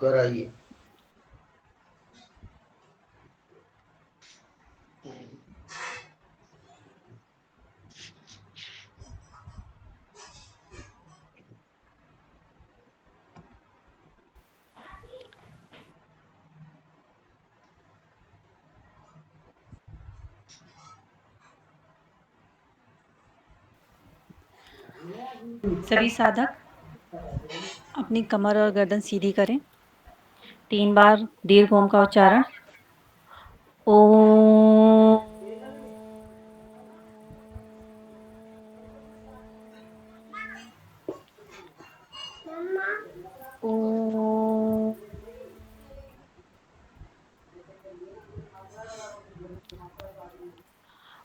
कराइए। सभी साधक अपनी कमर और गर्दन सीधी करें। 3 बार दीर्घ ओम का उच्चारण। ओम। ओम।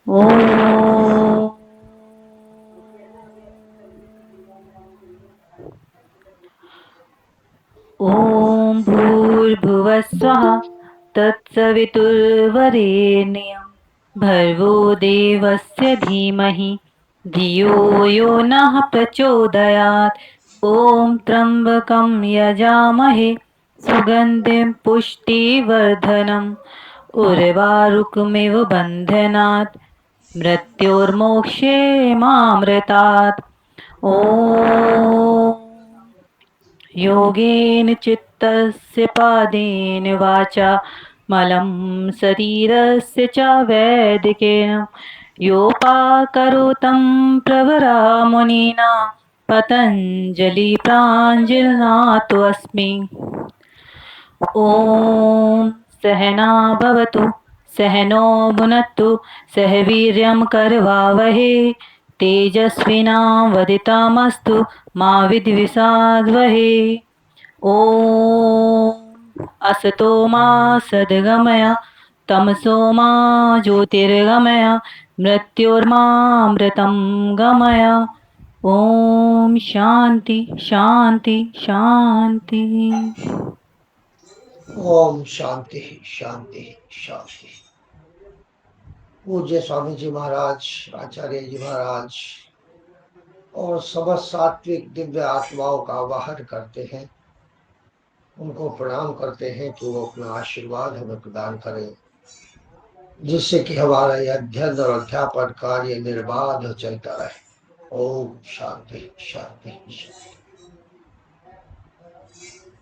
ओम। ओम भूर्भुवः स्वः तत्सवितुर्वरेण्यं भर्गो देवस्य धीमहि धियो यो नः प्रचोदयात्। ओम त्र्यंबकं यजामहे सुगंधिं पुष्टिवर्धनम् उर्वारुकमिव बन्धनात् मृत्योर्मोक्षेमामृतात्। ओम योगेन चित्तस्य पादेन वाचा मलं शरीरस्य च वैदिकेन योपाकरोतं प्रवरा मुनिना पतञ्जलि प्राञ्जलिनाथोऽस्मि। ॐ सहना भवतु सहनो भुनक्तु सह वीर्यं करवावहे तेजस्विनावदितमस्तु मा विद्विषावहे। ॐ असतो मा सद्गमय तमसो मा ज्योतिर्गमय मृत्योर्मामृतं गमय। ओम शांति शांति शांति। ओम शांति शांति शांति। पूज्य स्वामी जी महाराज, आचार्य जी महाराज और समस्त सात्विक दिव्य आत्माओं का आवाहन करते हैं, उनको प्रणाम करते हैं कि वो अपना आशीर्वाद हमें प्रदान करें, जिससे कि हमारा यह अध्ययन और अध्यापन कार्य निर्बाध चलता रहे। ओम शांति शांति शांति।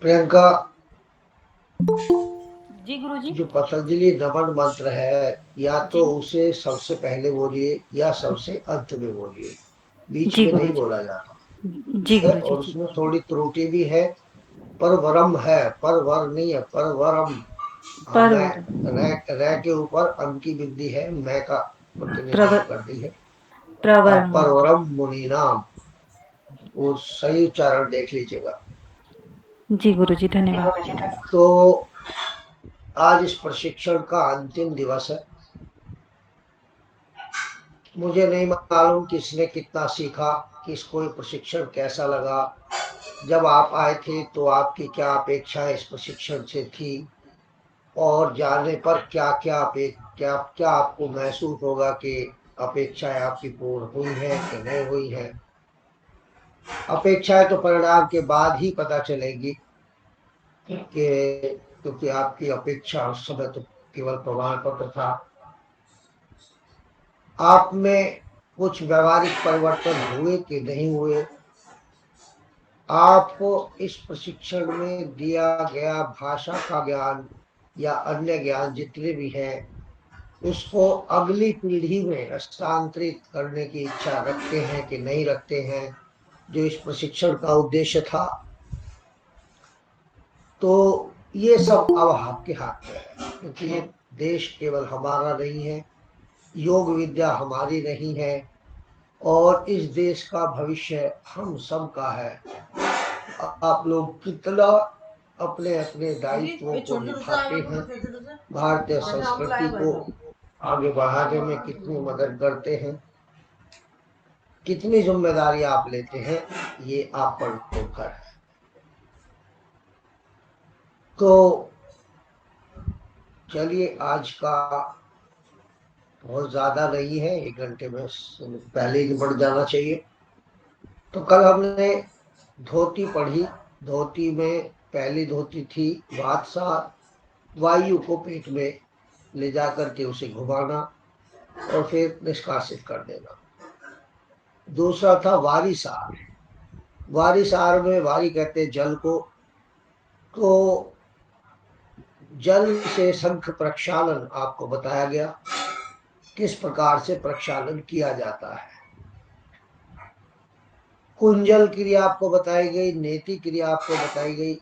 प्रियंका जी गुरुजी। जो पतंजलि नमन मंत्र है, या तो जी उसे सबसे पहले बोलिए या सबसे अंत में बोलिए, बीच जी में नहीं गुरुजी। बोला जाता। जी ठीक है, गुरुजी और जी। उसमें थोड़ी त्रुटि भी है। परवरम है, परवर नहीं है, परवरम। हाँ, मैं परवर रै के ऊपर अम की वृद्धि है, मैं का प्रतिनिधित्व प्रवर करती है। प्रवर मंत्र। परवरम मुनि नाम, वो सही उच्चारण देख लीजिएगा। जी गुरुजी धन्यवाद। तो आज इस प्रशिक्षण का अंतिम दिवस है। मुझे नहीं मालूम किसने कितना सीखा, किसको ये प्रशिक्षण कैसा लगा। जब आप आए थे तो आपकी क्या अपेक्षा इस प्रशिक्षण से थी, और जाने पर क्या क्या क्या क्या आपको महसूस होगा कि अपेक्षाएं आपकी पूर्ण हुई है कि नहीं हुई है। अपेक्षाएं तो परिणाम के बाद ही पता चलेगी, कि क्योंकि आपकी अपेक्षा उस समय तो केवल प्रमाण पत्र था। आप में कुछ व्यवहारिक परिवर्तन हुए कि नहीं हुए, आपको इस प्रशिक्षण में दिया गया भाषा का ज्ञान या अन्य ज्ञान जितने भी हैं, उसको अगली पीढ़ी में हस्तांतरित करने की इच्छा रखते हैं कि नहीं रखते हैं, जो इस प्रशिक्षण का उद्देश्य था। तो ये सब अब आपके हाथ में है, क्योंकि ये देश केवल हमारा नहीं है, योग विद्या हमारी नहीं है, और इस देश का भविष्य हम सब का है। आप लोग कितना अपने अपने दायित्वों को निभाते हैं, भारतीय संस्कृति को आगे बढ़ाने में कितनी मदद करते हैं, कितनी जिम्मेदारी आप लेते हैं, ये आप पर निर्भर है। तो चलिए, आज का बहुत ज्यादा नहीं है, 1 घंटे में पहले ही निपट जाना चाहिए। तो कल हमने धोती पढ़ी, धोती में पहली धोती थी वातसार, वायु को पेट में ले जाकर के उसे घुमाना और फिर निष्कासित कर देना। दूसरा था वारिसार। वारिसार में, वारी कहते हैं जल को, तो जल से शंख प्रक्षालन आपको बताया गया, किस प्रकार से प्रक्षालन किया जाता है। कुंजल क्रिया आपको बताई गई, नेति क्रिया आपको बताई गई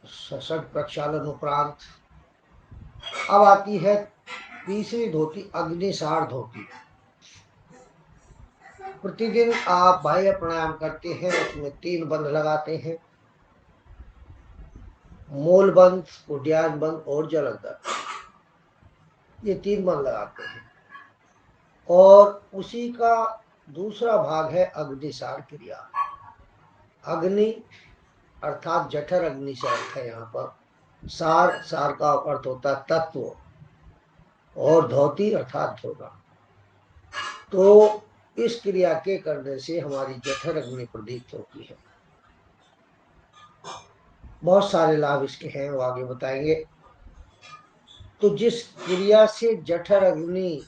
शंख प्रक्षालन उपरांत। अब आती है तीसरी धोती, अग्निसार धोती। प्रतिदिन आप बाह्य प्राणायाम करते हैं, उसमें 3 बंध लगाते हैं, मूल बंध, उड्डयन बंध और जलंधर। ये 3 बंध लगाते हैं और उसी का दूसरा भाग है अग्निसार क्रिया। अग्नि अर्थात जठर अग्नि से अर्थ है यहाँ पर। सार, सार का अर्थ होता है तत्व, और धोती अर्थात धोना। तो इस क्रिया के करने से हमारी जठर अग्नि प्रदीप्त होती है। बहुत सारे लाभ इसके हैं, वो आगे बताएंगे। तो जिस क्रिया से जठर अग्नि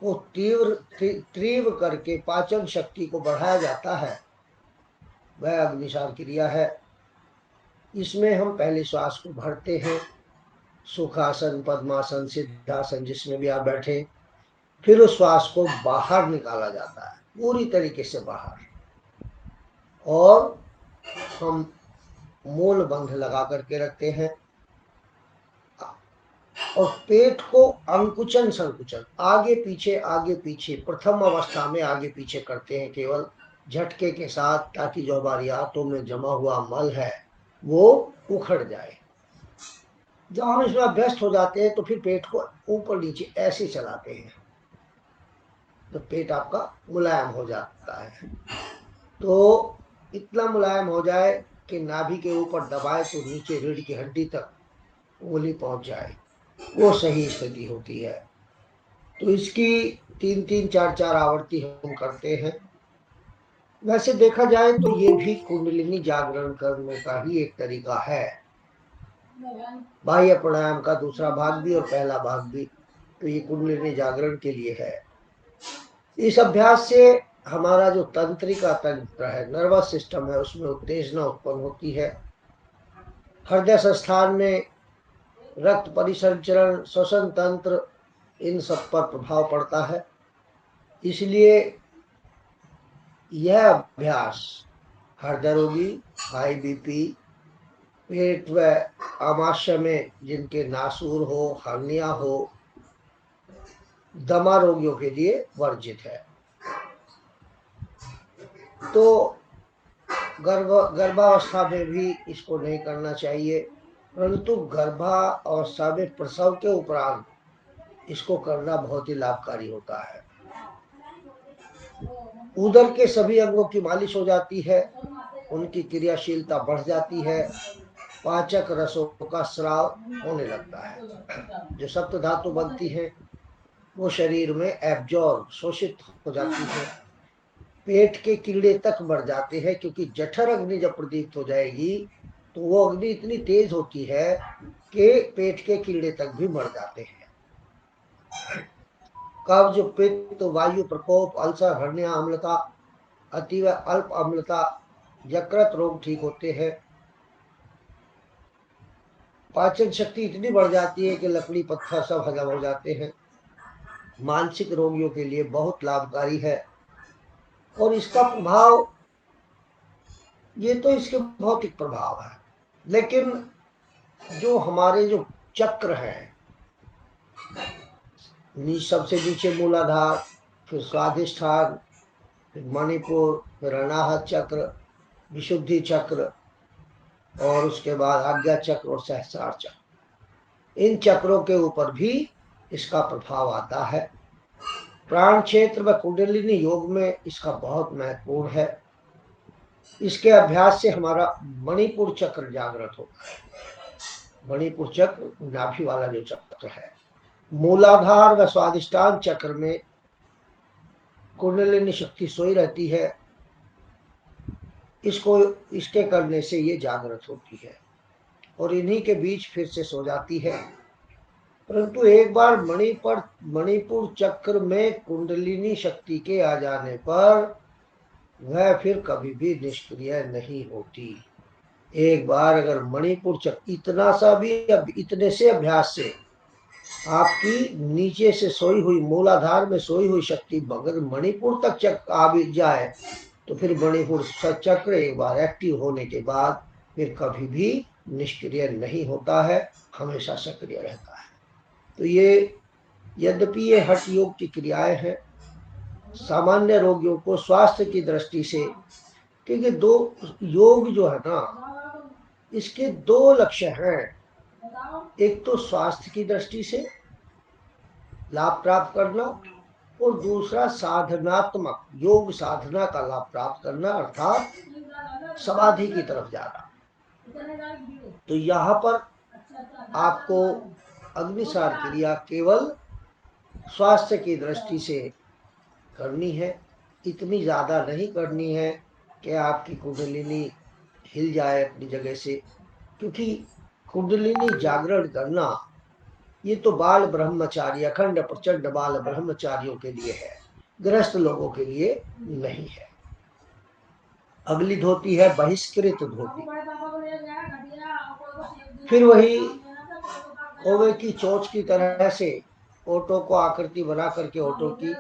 को तीव्र करके पाचन शक्ति को बढ़ाया जाता है, वह अग्निसार क्रिया है। इसमें हम पहले श्वास को भरते हैं, सुखासन, पद्मासन, सिद्धासन, जिसमें भी आप बैठे, फिर उस श्वास को बाहर निकाला जाता है, पूरी तरीके से बाहर, और हम मूल बंध लगा करके रखते हैं और पेट को अंकुचन संकुचन, आगे पीछे प्रथम अवस्था में आगे पीछे करते हैं, केवल झटके के साथ, ताकि जो हमारी आंतों में जमा हुआ मल है वो उखड़ जाए। जब हम इसमें अभ्यस्त हो जाते हैं तो फिर पेट को ऊपर नीचे ऐसे चलाते हैं, तो पेट आपका मुलायम हो जाता है। तो इतना मुलायम हो जाए कि नाभि के ऊपर दबाए तो नीचे रीढ़ की हड्डी तक उंगली पहुंच जाए, वो सही स्थिति होती है। तो इसकी 3-3, 4-4 आवृत्ति हम करते हैं। वैसे देखा जाए तो ये भी कुंडलिनी जागरण करने का ही एक तरीका है, बाह्य प्राणायाम का दूसरा भाग भी और पहला भाग भी। तो ये कुंडलिनी जागरण के लिए है। इस अभ्यास से हमारा जो तंत्रिका तंत्र है, नर्वस सिस्टम है, उसमें उत्तेजना उत्पन्न होती है। हृदय संस्थान में रक्त परिसंचरण, श्वसन तंत्र, इन सब पर प्रभाव पड़ता है। इसलिए यह अभ्यास हृदय रोगी, हाई बीपी, पेट व आमाशय में जिनके नासूर हो, हर्निया हो, दमा रोगियों के लिए वर्जित है। तो गर्भावस्था में भी इसको नहीं करना चाहिए, परंतु गर्भावस्था में प्रसव के उपरांत इसको करना बहुत ही लाभकारी होता है। उदर के सभी अंगों की मालिश हो जाती है, उनकी क्रियाशीलता बढ़ जाती है, पाचक रसों का स्राव होने लगता है। जो सप्त धातु बनती है वो शरीर में एब्जॉर्ब, शोषित हो जाती है। पेट के कीड़े तक मर जाते हैं, क्योंकि जठर अग्नि जब प्रदीप्त हो जाएगी तो वो अग्नि इतनी तेज होती है कि पेट के कीड़े तक भी मर जाते हैं। कब्ज, पित्त, वायु प्रकोप, अल्सर, हर्निया, अम्लता, अतीव अल्प अम्लता, यकृत रोग ठीक होते हैं। पाचन शक्ति इतनी बढ़ जाती है कि लकड़ी पत्थर सब हजम हो जाते हैं। मानसिक रोगियों के लिए बहुत लाभकारी है। और इसका प्रभाव, ये तो इसके भौतिक प्रभाव है, लेकिन जो हमारे जो चक्र है, सबसे नीचे मूलाधार, फिर स्वाधिष्ठान, फिर मणिपुर, फिर अनाहत चक्र, विशुद्धि चक्र, और उसके बाद आज्ञा चक्र और सहस्रार चक्र, इन चक्रों के ऊपर भी इसका प्रभाव आता है। प्राण क्षेत्र व कुंडलिनी योग में इसका बहुत महत्वपूर्ण है। इसके अभ्यास से हमारा मणिपुर चक्र जागृत होता है। मणिपुर चक्र नाभि वाला जो चक्र है, मूलाधार व स्वादिष्टान चक्र में कुंडलिनी शक्ति सोई रहती है। इसको इसके करने से ये जागृत होती है और इन्हीं के बीच फिर से सो जाती है। परंतु एक बार मणिपुर चक्र में कुंडलिनी शक्ति के आ जाने पर वह फिर कभी भी निष्क्रिय नहीं होती। एक बार अगर मणिपुर चक्र इतना सा भी इतने से अभ्यास से आपकी नीचे से सोई हुई मूलाधार में सोई हुई शक्ति अगर मणिपुर तक चक्र आ भी जाए तो फिर मणिपुर चक्र एक बार एक्टिव होने के बाद फिर कभी भी निष्क्रिय नहीं होता है, हमेशा सक्रिय रहता है। तो ये यद्यपि ये हठ योग की क्रियाएं हैं, सामान्य रोगियों को स्वास्थ्य की दृष्टि से, क्योंकि दो योग जो है ना इसके दो लक्ष्य हैं। एक तो स्वास्थ्य की दृष्टि से लाभ प्राप्त करना और दूसरा साधनात्मक योग साधना का लाभ प्राप्त करना अर्थात समाधि की तरफ जाना। तो यहाँ पर आपको अग्निसार क्रिया केवल स्वास्थ्य की दृष्टि से करनी है, इतनी ज्यादा नहीं करनी है कि आपकी कुंडलिनी हिल जाए अपनी जगह से, क्योंकि कुंडलिनी जागरण करना ये तो बाल ब्रह्मचारी अखंड प्रचंड बाल ब्रह्मचारियों के लिए है, गृहस्थ लोगों के लिए नहीं है। अगली धोती है बहिष्कृत धोती। फिर वही कौवे की चोंच की तरह से ओटो को आकृति बना करके ओटो की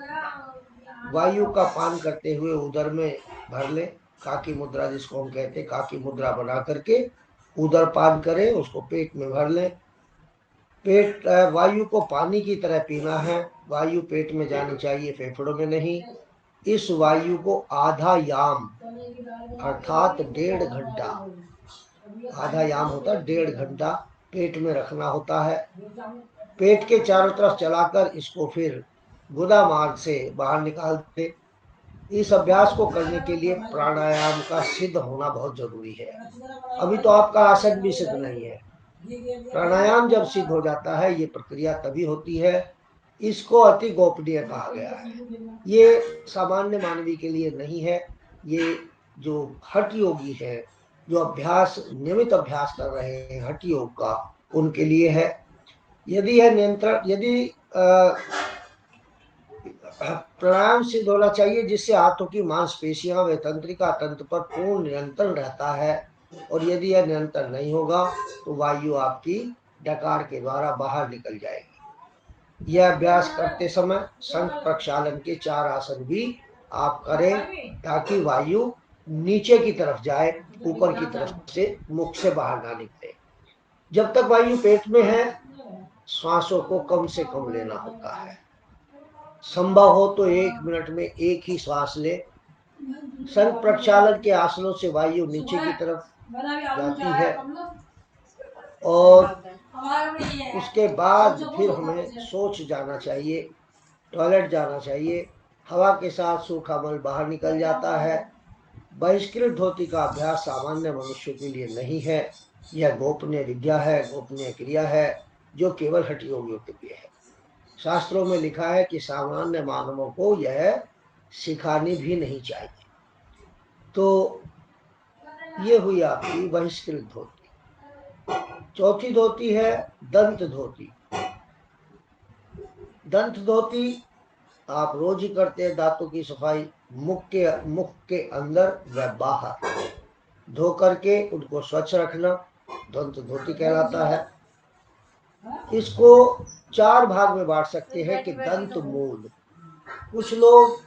वायु का पान करते हुए उदर में भर ले, काकी मुद्रा जिसको हम कहते हैं, काकी मुद्रा बना करके उदर पान करें, उसको पेट में भर ले। पेट वायु को पानी की तरह पीना है, वायु पेट में जानी चाहिए, फेफड़ों में नहीं। इस वायु को आधा याम अर्थात 1.5 घंटा, आधा याम होता है 1.5 घंटा पेट में रखना होता है। पेट के चारों तरफ चलाकर इसको फिर गुदा मार्ग से बाहर निकाल दे। इस अभ्यास को करने के लिए प्राणायाम का सिद्ध होना बहुत जरूरी है। अभी तो आपका आसन भी सिद्ध नहीं है। प्राणायाम जब सिद्ध हो जाता है ये प्रक्रिया तभी होती है। इसको अति गोपनीय कहा गया है, ये सामान्य मानवी के लिए नहीं है। ये जो हठ योगी है, जो अभ्यास नियमित अभ्यास कर रहे हैं हठ योग का, उनके लिए है। यदि यह नियंत्रण यदि प्राणायाम सिद्ध होना चाहिए जिससे हाथों की मांसपेशियां व तंत्रिका तंत्र पर पूर्ण नियंत्रण रहता है, और यदि यह नियंत्रण नहीं होगा तो वायु आपकी डकार के द्वारा बाहर निकल जाएगी। यह अभ्यास करते समय शंख प्रक्षालन के 4 आसन भी आप करें ताकि वायु नीचे की तरफ जाए, ऊपर की तरफ से मुख से बाहर ना निकले। जब तक वायु पेट में है श्वासों को कम से कम लेना होता है, संभव हो तो 1 मिनट में एक ही श्वास ले। शंख प्रक्षालन के आसनों से वायु नीचे की तरफ जाती है और उसके बाद फिर हमें शौच जाना चाहिए, टॉयलेट जाना चाहिए। हवा के साथ सूखा मल बाहर निकल जाता है। बहिष्कृत धोती का अभ्यास सामान्य मनुष्य के लिए नहीं है, यह गोपनीय विद्या है, गोपनीय क्रिया है जो केवल हठ योगियों के लिए है। शास्त्रों में लिखा है कि सामान्य मानवों को यह सिखानी भी नहीं चाहिए। तो ये हुई आपकी बहिष्कृत धोती। चौथी धोती है दंत धोती। दंत धोती आप रोज ही करते हैं, दांतों की सफाई मुख के अंदर व बाहर धो करके उनको स्वच्छ रखना दंत धोती कहलाता है। इसको 4 भाग में बांट सकते हैं कि दंत मूल। कुछ लोग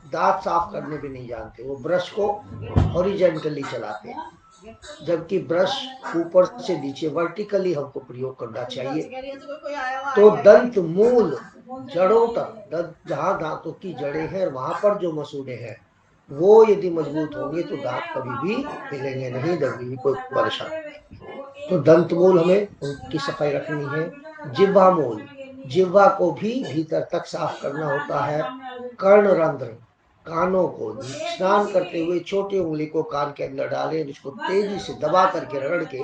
दांत साफ करने भी नहीं जानते, वो ब्रश को हॉरिजेंटली चलाते हैं, जबकि ब्रश ऊपर से नीचे वर्टिकली हमको प्रयोग करना चाहिए। तो दंत मूल जड़ों तक, जहां दांतों की जड़ें हैं वहां पर जो मसूड़े हैं वो यदि मजबूत होंगे तो दांत कभी भी हिलेंगे नहीं, कभी भी कोई परेशानी। तो दंत मूल हमें उनकी सफाई रखनी है। जिह्वा मूल, जिह्वा को भी भीतर तक साफ करना होता है। कर्ण रंध्र, कानों को स्नान करते हुए छोटी उंगली को कान के अंदर डालें, इसको तेजी से दबा करके रगड़ के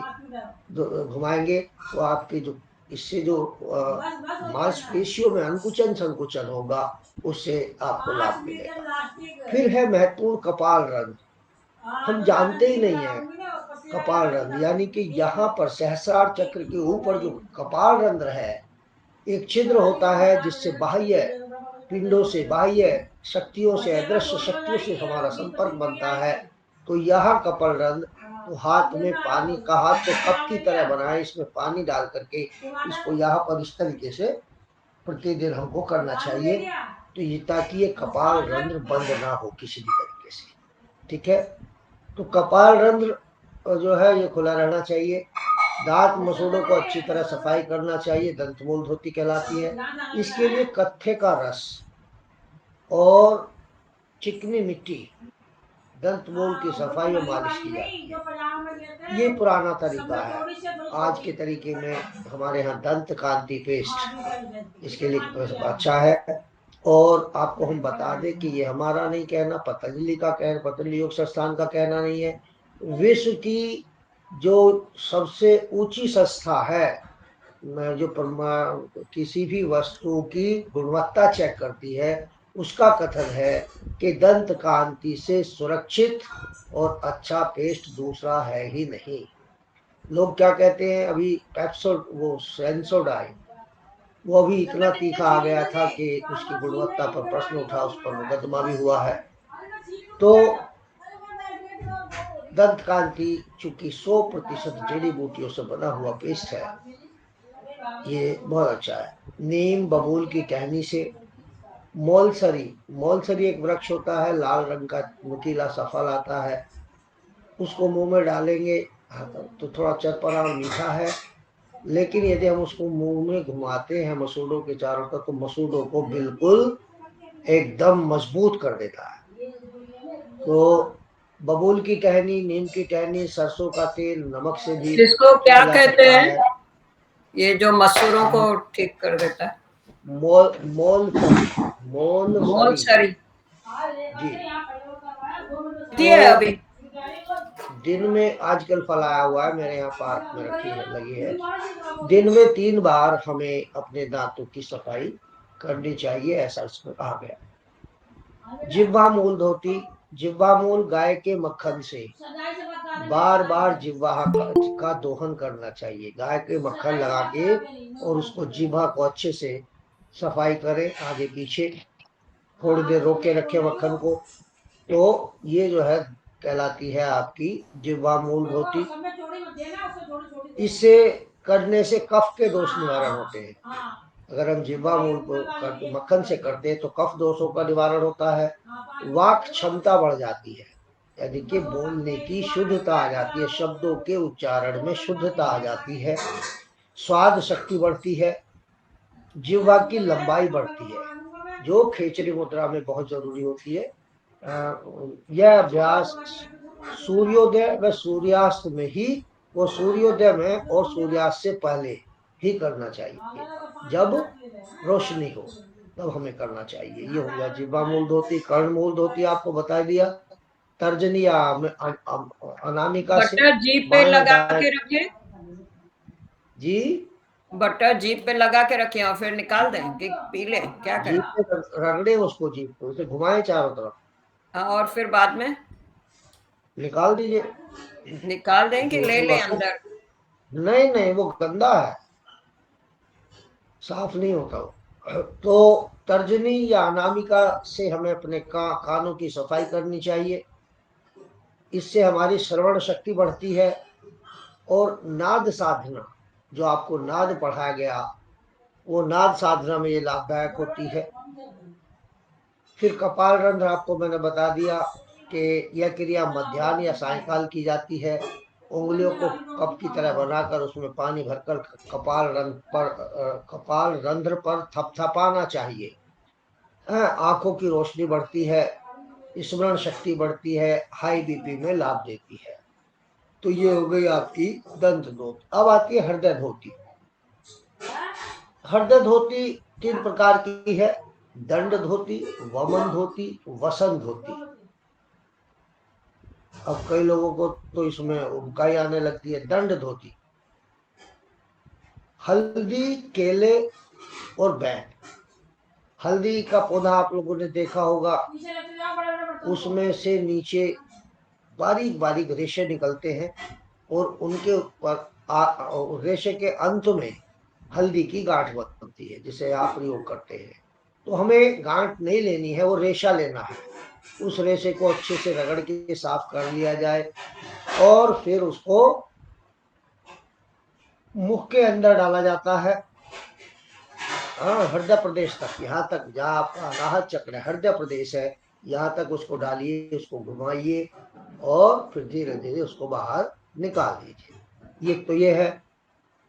घुमाएंगे तो आपके जो इससे जो मांसपेशियों में अंकुचन संकुचन होगा उससे आपको लाभ मिलेगा। फिर है महत्वपूर्ण कपाल रंध्र। हम जानते ही नहीं है कपाल रंध्र, यानी कि यहाँ पर सहस्रार चक्र के ऊपर जो कपाल रंध्र है, एक छिद्र होता है जिससे बाह्य पिंडों से, बाह्य शक्तियों से, अदृश्य शक्तियों से हमारा संपर्क बनता है। तो यह कपाल रंध्र, तो हाथ में पानी का, हाथ को कप की तरह बनाए, इसमें पानी डाल करके इसको यहाँ पर इस तरीके से प्रतिदिन हमको करना चाहिए, तो ये ताकि ये कपाल रंध्र बंद ना हो किसी भी तरीके से। ठीक है, तो कपाल रंध्र जो है ये खुला रहना चाहिए। दांत मसूड़ों को अच्छी तरह सफाई करना चाहिए, दंतमूल धोती कहलाती है। इसके लिए कत्थे का रस और चिकनी मिट्टी दंतमूल की सफाई और मालिश की जाती है। ये पुराना तरीका है। आज के तरीके में हमारे यहाँ दंत कांति पेस्ट इसके लिए अच्छा है। और आपको हम बता दें कि ये हमारा नहीं कहना, पतंजलि का कहना, पतंजलि योग संस्थान का कहना नहीं है। विश्व की जो सबसे ऊंची संस्था है, जो किसी भी वस्तु की गुणवत्ता चेक करती है, उसका कथन है कि दंत कांति से सुरक्षित और अच्छा पेस्ट दूसरा है ही नहीं। लोग क्या कहते हैं, अभी पेप्सो वो सेंसोडाइन वो अभी इतना तीखा आ गया था कि उसकी गुणवत्ता पर प्रश्न उठा, उस पर मुकदमा भी हुआ है। तो दंत कांति चूंकि 100% जड़ी बूटियों से बना हुआ पेस्ट है, ये बहुत अच्छा है। नीम बबूल की टहनी से, मोलसरी, मोलसरी एक वृक्ष होता है, लाल रंग का नुकीला सा फल आता है, उसको मुंह में डालेंगे तो थोड़ा चरपरा और मीठा है, लेकिन यदि हम उसको मुंह में घुमाते हैं मसूड़ों के चारों तरफ, तो मसूड़ों को बिल्कुल एकदम मजबूत कर देता है। तो बबूल की टहनी, नीम की टहनी, सरसों का तेल, नमक से भी इसको क्या किया जा कहते सकता हैं, है। ये जो मसूरों को ठीक कर देता है? मोल मोलसरी, मोलसरी मोलसरी जी। है तो अभी। दिन में आजकल फल आया हुआ है, मेरे यहाँ पार्क में रखी है, लगी है। दिन में 3 बार हमें अपने दांतों की सफाई करनी चाहिए, ऐसा इसमें कहा गया। जिह्वा मूल धोती, जिह्वा मूल गाय के मक्खन से बार बार जिह्वा का दोहन करना चाहिए। गाय के मक्खन लगा के और उसको जिह्वा को अच्छे से सफाई करें, आगे पीछे थोड़ी देर रोक के रखे मक्खन को, तो ये जो है कहलाती है आपकी जिह्वा मूल धोती। इससे करने से कफ के दोष निवारण होते हैं। अगर हम जिह्वा मूल को मक्खन से करते हैं तो कफ दोषों का निवारण होता है, वाक क्षमता बढ़ जाती है, यानी कि बोलने की शुद्धता आ जाती है, शब्दों के उच्चारण में शुद्धता आ जाती है, स्वाद शक्ति बढ़ती है, जिह्वा की लंबाई बढ़ती है, जो खेचरी मुद्रा में बहुत जरूरी होती है। यह अभ्यास सूर्योदय व सूर्यास्त में ही, वो सूर्योदय में और सूर्यास्त से पहले ही करना चाहिए, जब रोशनी हो तब हमें करना चाहिए। ये हो गया जिह्वा मूल धोती। कर्ण मूल धोती आपको बता दिया। तर्जनी या अनामिका से बटर जीप पे बाएं लगा दाएं। के रखे, जी, बटर जीप पे लगा के रखे और फिर निकाल दें कि पी ले, क्या करें? जीप पे रगड़े उसको, जीप पे उसे घुमाए चारों तरफ, हाँ, और फिर बाद में निकाल दीजिए। निकाल दें कि जो ले उसमें ले वस्तु, अंदर? नहीं नहीं, वो गंदा है, साफ नहीं होता वो। तो तर्जनी या अनामिका से हमें अपने कानों की सफाई करनी चाहिए। इससे हमारी श्रवण शक्ति बढ़ती है, और नाद साधना, जो आपको नाद पढ़ाया गया, वो नाद साधना में ये लाभदायक होती है। फिर कपाल रंध्र आपको मैंने बता दिया कि यह क्रिया मध्याह्न या सायकाल की जाती है। उंगलियों को कप की तरह बनाकर उसमें पानी भरकर कपाल रंध्र पर थपथपाना चाहिए। आंखों की रोशनी बढ़ती है, स्मरण शक्ति बढ़ती है, हाई बीपी में लाभ देती है। तो ये हो गई आपकी दंत धोती। अब आती है हृदय धोती। हृदय धोती 3 प्रकार की है, दंड धोती, वमन धोती, वसन धोती। अब कई लोगों को तो इसमें उबकाई आने लगती है। दंड धोती, हल्दी, केले और बैर। हल्दी का पौधा आप लोगों ने देखा होगा, उसमें से नीचे बारीक बारीक रेशे निकलते हैं और उनके ऊपर रेशे के अंत में हल्दी की गांठ बनती है जिसे आप प्रयोग करते हैं। तो हमें गांठ नहीं लेनी है, वो रेशा लेना है। उस रेशे को अच्छे से रगड़ के साफ कर लिया जाए और फिर उसको मुख के अंदर डाला जाता है। हाँ, हृदय प्रदेश तक, यहाँ तक जहाँ आपका अनाहत चक्र है, हृदय प्रदेश है, यहाँ तक उसको डालिए, उसको घुमाइए और फिर धीरे धीरे उसको बाहर निकाल दीजिए। ये है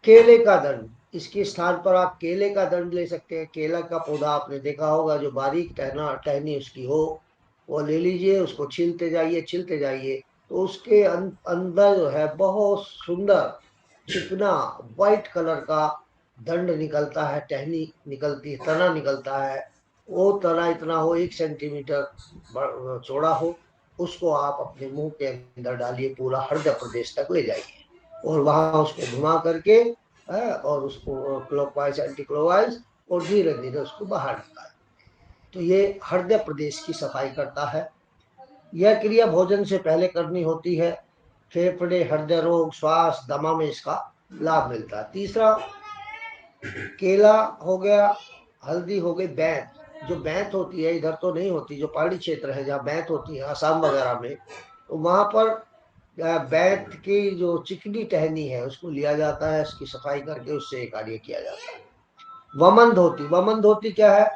केले का दंड। इसके स्थान पर आप केले का दंड ले सकते हैं। केला का पौधा आपने देखा होगा, जो बारीक टहनी उसकी हो, वो ले लीजिए, उसको छीलते जाइए तो उसके अंदर जो है बहुत सुंदर चिकना व्हाइट कलर का दंड निकलता है, टहनी निकलती है, तना निकलता है। वो तना इतना हो 1 सेंटीमीटर चौड़ा हो, उसको आप अपने मुंह के अंदर डालिए, पूरा हृदय प्रदेश तक ले जाइए और वहां उसको घुमा करके और उसको क्लॉकवाइज एंटी क्लॉकवाइज और धीरे धीरे उसको बाहर निकाल। तो ये हृदय प्रदेश की सफाई करता है। यह क्रिया भोजन से पहले करनी होती है। फेफड़े, हृदय रोग, श्वास, दमा में इसका लाभ मिलता है। तीसरा, केला हो गया, हल्दी हो गई, बैंत। जो बैंत होती है इधर तो नहीं होती, जो पहाड़ी क्षेत्र है जहाँ बैंत होती है असम वगैरह में, तो वहां पर बैंत की जो चिकनी टहनी है उसको लिया जाता है, उसकी सफाई करके उससे ये कार्य किया जाता है। वमन धोती। वमन धोती क्या है?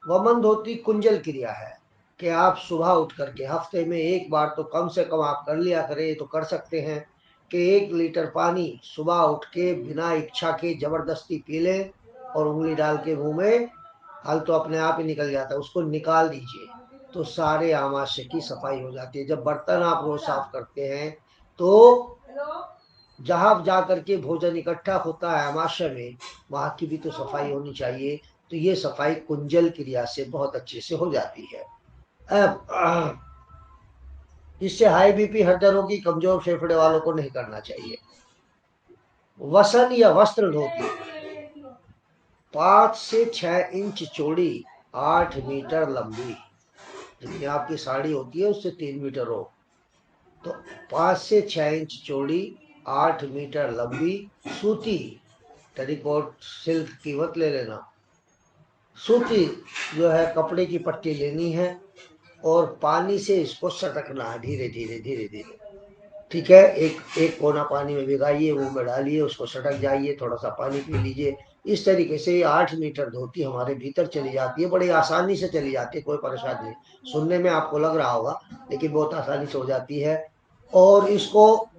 वमन धोती कुंजल क्रिया है कि आप सुबह उठ करके हफ्ते में एक बार तो कम से कम आप कर लिया करें, तो कर सकते हैं कि 1 लीटर पानी सुबह उठ के बिना इच्छा के जबरदस्ती पी लें और उंगली डाल के मुंह में, हल तो अपने आप ही निकल जाता है, उसको निकाल दीजिए तो सारे आमाशय की सफाई हो जाती है। जब बर्तन आप रोज साफ करते हैं तो जहां जा करके भोजन इकट्ठा होता है आमाशय में, वहां की भी तो सफाई होनी चाहिए। तो ये सफाई कुंजल क्रिया से बहुत अच्छे से हो जाती है। अब इससे हाई बीपी, हृदय रोगी, कमजोर फेफड़े वालों को नहीं करना चाहिए। वसन या वस्त्र धोती। 5 से 6 इंच चौड़ी, 8 मीटर लंबी, जितनी आपकी साड़ी होती है उससे 3 मीटर हो, तो 5 से 6 इंच चौड़ी, 8 मीटर लंबी, सूती, टेरिकॉट सिल्क की मत ले लेना, सूती जो है कपड़े की पट्टी लेनी है और पानी से इसको सटकना है धीरे धीरे धीरे धीरे। ठीक है, एक एक कोना पानी में भिगाइए, मुंह में डालिए, उसको सटक जाइए, थोड़ा सा पानी पी लीजिए। इस तरीके से ये 8 मीटर धोती हमारे भीतर चली जाती है, बड़ी आसानी से चली जाती है, कोई परेशानी नहीं। सुनने में आपको लग रहा होगा लेकिन बहुत आसानी से हो जाती है। और इसको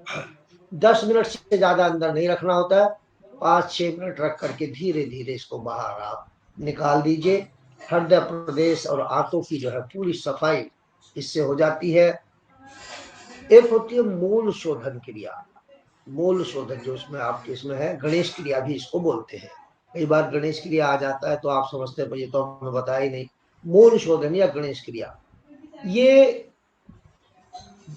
10 मिनट से ज्यादा अंदर नहीं रखना होता है, 5-6 मिनट रख करके धीरे धीरे इसको बाहर आप निकाल दीजिए। हृदय प्रदेश और आंतों की जो है पूरी सफाई इससे हो जाती है। एक होती है मूल शोधन क्रिया। मूल शोधन जो उसमें आपके इसमें है, गणेश क्रिया भी इसको बोलते हैं। कई बार गणेश क्रिया आ जाता है तो आप समझते हैं ये तो हमें बताया ही नहीं। मूल शोधन या गणेश क्रिया, ये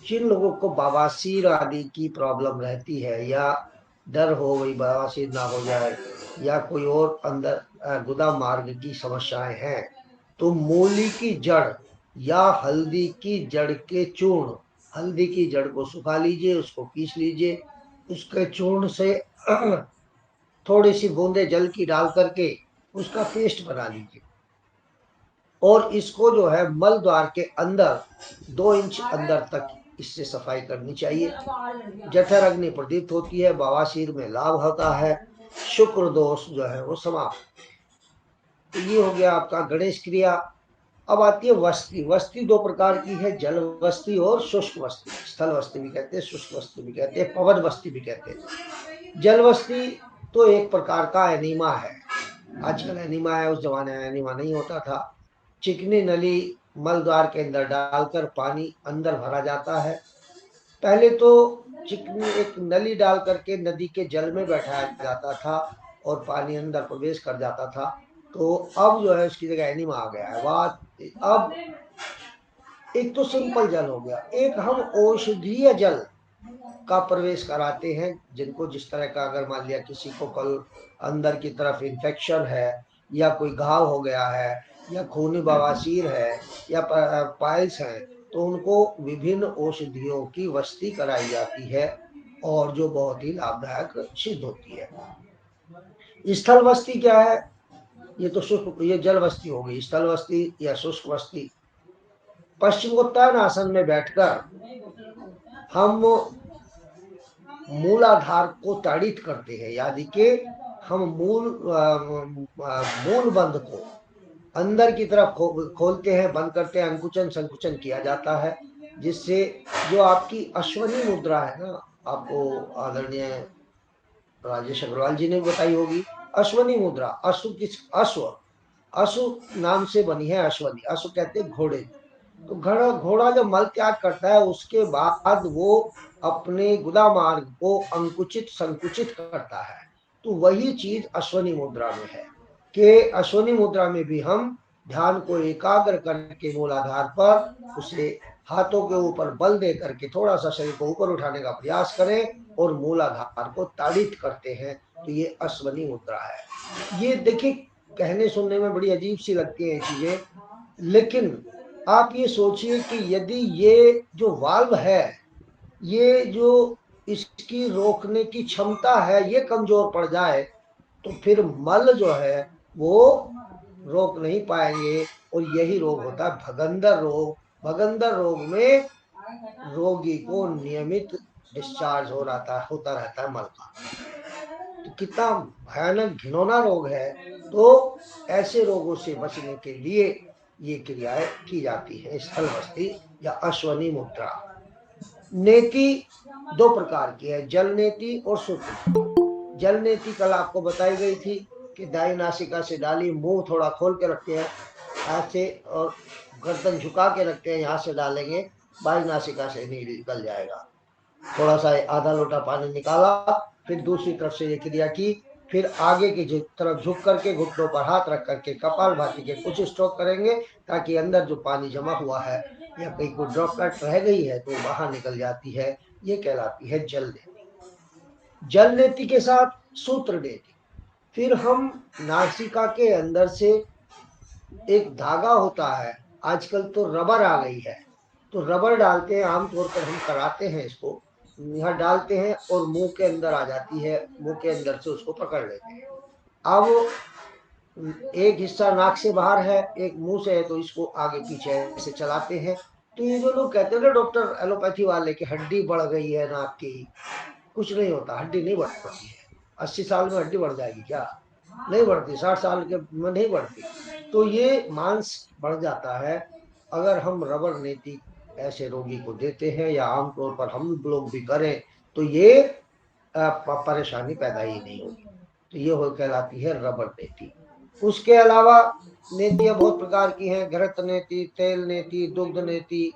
जिन लोगों को बवासीर आदि की प्रॉब्लम रहती है या डर हो वही बवासीर ना हो जाए या कोई और अंदर गुदा मार्ग की समस्याएं हैं, तो मूली की जड़ या हल्दी की जड़ के चूर्ण, हल्दी की जड़ को सुखा लीजिए, उसको पीस लीजिए, उसके चूर्ण से थोड़ी सी बूंदे जल की डाल करके उसका पेस्ट बना लीजिए और इसको जो है मल द्वार के अंदर 2 इंच अंदर तक इससे सफाई करनी चाहिए। जठर अग्नि प्रदीप्त होती है, बवासीर में लाभ होता है, शुक्र दोष जो है वो समाप्त। तो ये हो गया आपका गणेश क्रिया। अब आती है वस्ती। वस्ती 2 प्रकार की है, जल वस्ती और शुष्क वस्ती। स्थल वस्ती भी कहते हैं, शुष्क वस्ती भी कहते हैं, पवन वस्ती भी कहते हैं। जल वस्ती तो एक प्रकार का एनीमा है। आजकल एनीमा है, उस जमाने में एनीमा नहीं होता था। चिकनी नली मल द्वार के अंदर डालकर पानी अंदर भरा जाता है। पहले तो चिकनी एक नली डाल करके नदी के जल में बैठाया जाता था और पानी अंदर प्रवेश कर जाता था। तो अब जो है उसकी जगह एनिमा आ गया है। बात अब एक तो सिंपल जल हो गया, एक हम औषधीय जल का प्रवेश कराते हैं। जिनको जिस तरह का, अगर मान लिया किसी को कल अंदर की तरफ इन्फेक्शन है या कोई घाव हो गया है या खूनी बवासीर है या पाइल्स है, तो उनको विभिन्न औषधियों की वस्ती कराई जाती है और जो बहुत ही लाभदायक सिद्ध होती है। स्थल वस्ती क्या है? ये तो शुष्क, ये जल वस्ती हो गई। स्थल वस्ती या शुष्क वस्ती, पश्चिमोत्तान आसन में बैठकर हम मूलाधार को ताड़ित करते हैं, यानी कि हम मूल बंध को अंदर की तरफ खोलते हैं, बंद करते हैं, अंकुचन संकुचन किया जाता है, जिससे जो आपकी अश्वनी मुद्रा है ना, आपको आदरणीय राजेश अग्रवाल जी ने बताई होगी। अश्वनी मुद्रा, अश्व नाम से बनी है अश्वनी। अश्व कहते हैं घोड़े। तो घोड़ा जब मल त्याग करता है उसके बाद वो अपने गुदा मार्ग को अंकुचित संकुचित करता है। तो वही चीज अश्वनी मुद्रा में है कि अश्वनी मुद्रा में भी हम ध्यान को एकाग्र करके मूलाधार पर उसे हाथों के ऊपर बल दे करके थोड़ा सा शरीर को ऊपर उठाने का प्रयास करें और मूलाधार को ताड़ित करते हैं। तो ये अश्वनी मुद्रा है। ये देखिए, कहने सुनने में बड़ी अजीब सी लगती है चीजें, लेकिन आप ये सोचिए कि यदि ये जो वाल्व है, ये जो इसकी रोकने की क्षमता है, ये कमजोर पड़ जाए तो फिर मल जो है वो रोक नहीं पाएंगे। और यही रोग होता है भगंदर रोग। भगंदर रोग में रोगी को नियमित डिस्चार्ज होता रहता है मल का। तो कितना भयानक घिनौना रोग है। तो ऐसे रोगों से बचने के लिए ये क्रियाएं की जाती है, स्थल वस्ती या अश्वनी मुद्रा। नेति दो प्रकार की है, जल नेति और सूत्र। जल नेति कल आपको बताई गई थी कि दाई नासिका से डाली, मुंह थोड़ा खोल के रखते हैं हाथ से और गर्दन झुका के रखते हैं, यहाँ से डालेंगे, बाई नासिका से नहीं निकल जाएगा। थोड़ा सा आधा लोटा पानी निकाला, फिर दूसरी तरफ से ये क्रिया की, फिर आगे की तरफ झुक करके घुटनों पर हाथ रख करके कपालभाति के कुछ स्ट्रोक करेंगे, ताकि अंदर जो पानी जमा हुआ है या कहीं कोई ड्रॉपलेट रह गई है तो बाहर निकल जाती है। ये कहलाती है जल नेति। जल नेति के साथ सूत्र नेति। फिर हम नासिका के अंदर से एक धागा होता है, आजकल तो रबर आ गई है, तो रबर डालते हैं, आमतौर पर हम कराते हैं इसको, यहाँ डालते हैं और मुंह के अंदर आ जाती है, मुंह के अंदर से उसको पकड़ लेते हैं। अब एक हिस्सा नाक से बाहर है, एक मुंह से है, तो इसको आगे पीछे ऐसे चलाते हैं। तो ये जो लोग कहते हैं ना डॉक्टर एलोपैथी वाले कि हड्डी बढ़ गई है नाक की, कुछ नहीं होता, हड्डी नहीं बढ़ती है। 80 साल में हड्डी बढ़ जाएगी क्या? नहीं बढ़ती। 60 साल के में नहीं बढ़ती। तो ये मांस बढ़ जाता है। अगर हम रबर नेति ऐसे रोगी को देते हैं या आमतौर पर हम लोग भी करें तो ये परेशानी पैदा ही नहीं होगी। तो ये हो कहलाती है रबर नेति। उसके अलावा नेतियां बहुत प्रकार की हैं, घृत नेति, तेल नेति, दुग्ध नेति।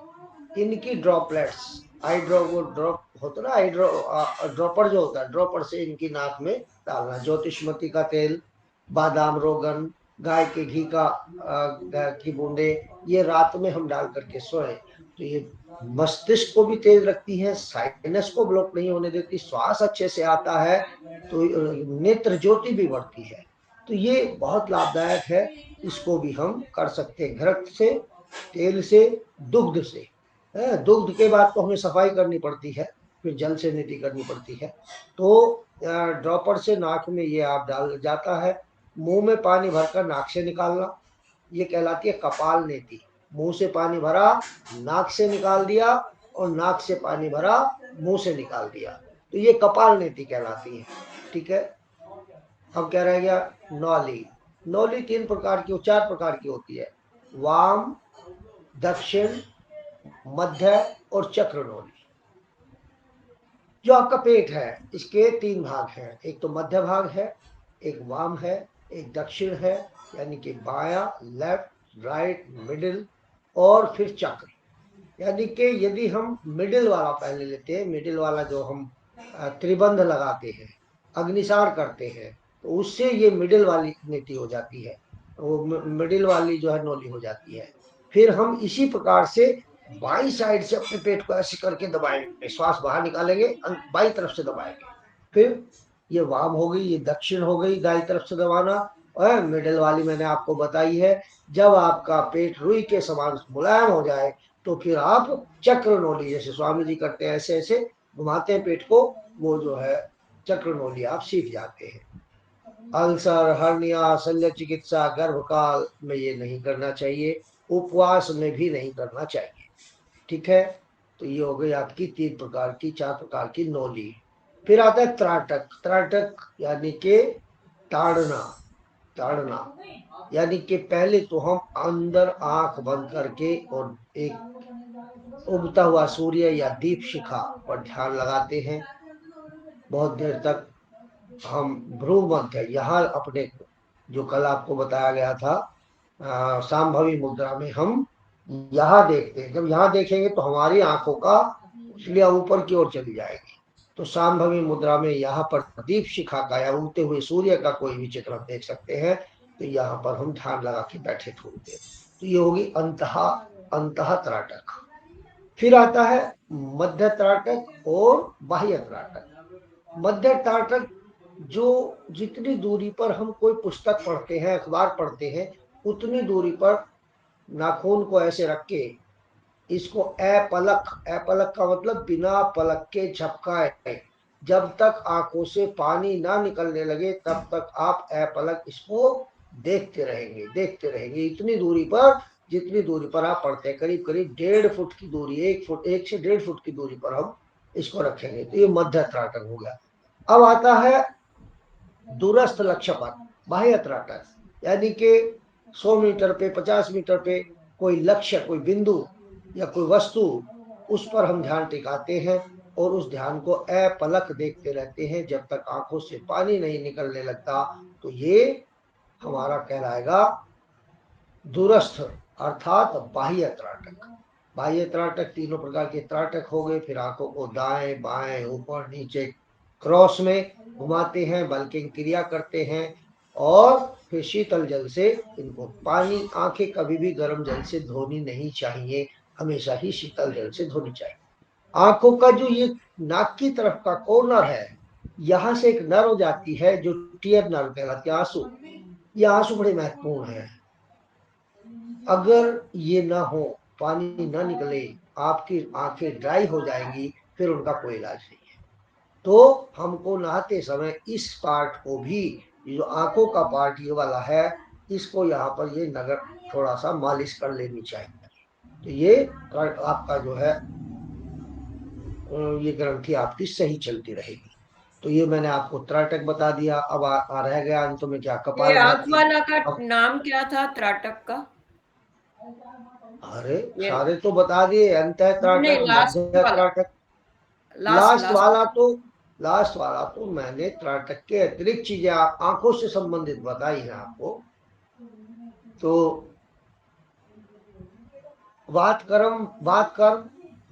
इनकी ड्रॉपलेट्स, आई ड्रॉप होता है ना, ड्रॉपर जो होता है, ड्रॉपर से इनकी नाक में डालना। ज्योतिषमती का तेल, बादाम रोगन, गाय के घी की बूंदे, ये रात में हम डाल करके सोए तो ये मस्तिष्क को भी तेज रखती है, साइनस को ब्लॉक नहीं होने देती, श्वास अच्छे से आता है, तो नेत्र ज्योति भी बढ़ती है। तो ये बहुत लाभदायक है। इसको भी हम कर सकते हैं घृत से, तेल से, दुग्ध से। दुग्ध के बाद तो हमें सफाई करनी पड़ती है, फिर जल से नीति करनी पड़ती है। तो ड्रॉपर से नाक में ये आप डाल जाता है, मुंह में पानी भरकर नाक से निकालना, ये कहलाती है कपाल नेति। मुंह से पानी भरा, नाक से निकाल दिया, और नाक से पानी भरा, मुंह से निकाल दिया, तो ये कपाल नेति कहलाती है। ठीक है। अब क्या रह गया? नौली। नौली 3 प्रकार की, 4 प्रकार की होती है, वाम, दक्षिण, मध्य और चक्र नौली। जो आपका पेट है इसके 3 भाग हैं, एक तो मध्य भाग है, एक वाम है, एक दक्षिण है, यानी कि बाया, लेफ्ट, राइट, मिडिल, और फिर चक्र। यानी कि यदि हम मिडिल वाला पहले लेते हैं, मिडिल वाला जो हम त्रिबंध लगाते हैं, अग्निसार करते हैं, तो उससे ये मिडिल वाली नीति हो जाती है, वो मिडिल वाली जो है नौली हो जाती है। फिर हम इसी प्रकार से बाई साइड से अपने पेट को ऐसे करके दबाएंगे, श्वास बाहर निकालेंगे, बाई तरफ से दबाएंगे। फिर ये वाम हो गई, ये दक्षिण हो गई, दाई तरफ से दबाना। और मिडिल वाली मैंने आपको बताई है, जब आपका पेट रुई के समान मुलायम हो जाए तो फिर आप चक्र नौली जैसे स्वामी जी करते हैं, ऐसे ऐसे घुमाते हैं पेट को, वो जो है चक्र नौली आप सीख जाते हैं। अल्सर, हर्निया, शल्य चिकित्सा, गर्भकाल में ये नहीं करना चाहिए, उपवास में भी नहीं करना चाहिए। ठीक है, तो ये हो गई आपकी 3 प्रकार की 4 प्रकार की नौली। फिर आता है त्राटक। त्राटक यानी के ताड़ना। ताड़ना यानी कि पहले तो हम अंदर आंख बंद करके और एक उगता हुआ सूर्य या दीप शिखा पर ध्यान लगाते हैं, बहुत देर तक हम भ्रू मध्य यहाँ अपने, जो कल आपको बताया गया था सांभवी मुद्रा में हम यहाँ देखते हैं। जब यहाँ देखेंगे तो हमारी आंखों का उछलियां ऊपर की ओर चली जाएगी। तो सांभवी मुद्रा में यहाँ पर दीप शिखा का या उगते हुए सूर्य का कोई भी चित्र हम देख सकते हैं। तो यहाँ पर हम ध्यान लगा के बैठे थोड़ी देर। तो ये होगी अंतः त्राटक। फिर आता है मध्य त्राटक और बाह्य त्राटक। मध्य त्राटक जो जितनी दूरी पर हम कोई पुस्तक पढ़ते हैं, अखबार पढ़ते हैं, उतनी दूरी पर नाखून को ऐसे रख के इसको अपलक, अपलक का मतलब बिना पलक के झपकाए, जब तक आंखों से पानी ना निकलने लगे तब तक आप अपलक इसको देखते रहेंगे इतनी दूरी पर जितनी दूरी पर आप पढ़ते हैं, करीब करीब 1.5 फुट की दूरी, 1 फुट, 1 से 1.5 फुट की दूरी पर हम इसको रखेंगे। तो ये मध्य त्राटक हो गया। अब आता है दूरस्थ लक्ष्यपथ, बाह्य त्राटक, यानी कि 100 मीटर पे, 50 मीटर पे कोई लक्ष्य, कोई बिंदु या कोई वस्तु, उस पर हम ध्यान टिकाते हैं और उस ध्यान को अपलक देखते रहते हैं जब तक आंखों से पानी नहीं निकलने लगता। तो ये हमारा कहलाएगा दूरस्थ अर्थात बाह्य त्राटक। बाह्य त्राटक 3 प्रकार के त्राटक हो गए। फिर आंखों को दाएं बाएं ऊपर नीचे क्रॉस में घुमाते हैं, बल्किंग क्रिया करते हैं, और फिर शीतल जल से इनको, पानी, आंखें कभी भी गर्म जल से धोनी नहीं चाहिए, हमेशा ही शीतल जल से धोनी चाहिए। आंखों का जो ये नाक की तरफ का कॉर्नर है, यहाँ से एक नर्व जाती है जो टीयर नर्व कहलाती है, आंसू। ये आंसू बड़े महत्वपूर्ण है। अगर ये ना हो, पानी ना निकले, आपकी आंखें ड्राई हो जाएंगी, फिर उनका कोई इलाज नहीं है। तो हमको नहाते समय इस पार्ट को भी, जो आंखों का पार्ट ये वाला है, इसको यहाँ पर ये नगर थोड़ा सा मालिश कर लेनी चाहिए। तो ये आपका जो है ये ग्रंथि आपकी सही चलती रहेगी। तो ये मैंने आपको त्राटक बता दिया। अब रह गया अंत में क्या, ये कपाल आंख भाती। वाला का अब नाम क्या था त्राटक का? अरे ये सारे तो बता दिए, अंत नहीं, त्राटक, लास्ट मध्य वाला, त्राटक, लास्ट लास्ट लास्ट। वाला तो, लास्ट वाला तो मैंने त्राटक के अतिरिक्त चीजें आंखों से संबंधित बताई है आपको। तो वात कर्म,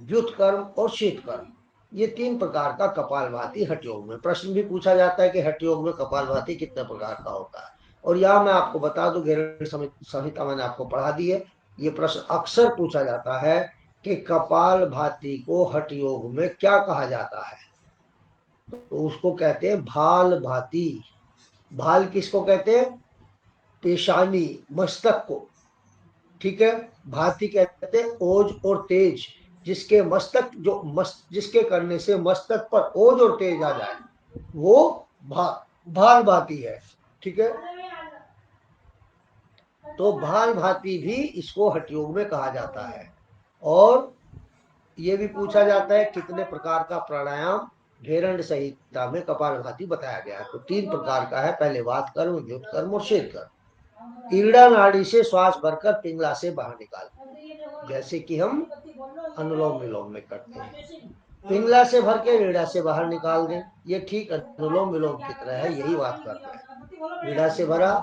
व्युत कर्म और शीत कर्म, ये 3 प्रकार का कपालभाति हठ योग में। प्रश्न भी पूछा जाता है कि हठ योग में कपालभाति कितने प्रकार का होता है। और यहाँ मैं आपको बता दूं, घेरण संहिता मैंने आपको पढ़ा दी है। ये प्रश्न अक्सर पूछा जाता है कि कपालभाति को हठ योग में क्या कहा जाता है। तो उसको कहते हैं भाल भाती। भाल किसको कहते हैं? पेशानी, मस्तक को। ठीक है, भांति कहते हैं ओज और तेज, जिसके मस्तक, जो जिसके करने से मस्तक पर ओज और तेज आ जाए, वो भाल भांति है। ठीक है, तो भाल भांति भी इसको हठ योग में कहा जाता है। और ये भी पूछा जाता है कितने प्रकार का प्राणायाम घेरण संहिता में कपालभाति बताया गया है। तो 3 प्रकार का है, पहले वात कर्म, व्युत कर्म और शीत कर्म। ईड़ा नाड़ी से श्वास भरकर पिंगला से बाहर निकाल, जैसे कि हम अनुलोम विलोम में करते हैं। पिंगला से भर के ईड़ा से बाहर निकाल दें, ये ठीक अनुलोम विलोम की तरह है, यही बात कर रहे हैं। ईड़ा से भरा,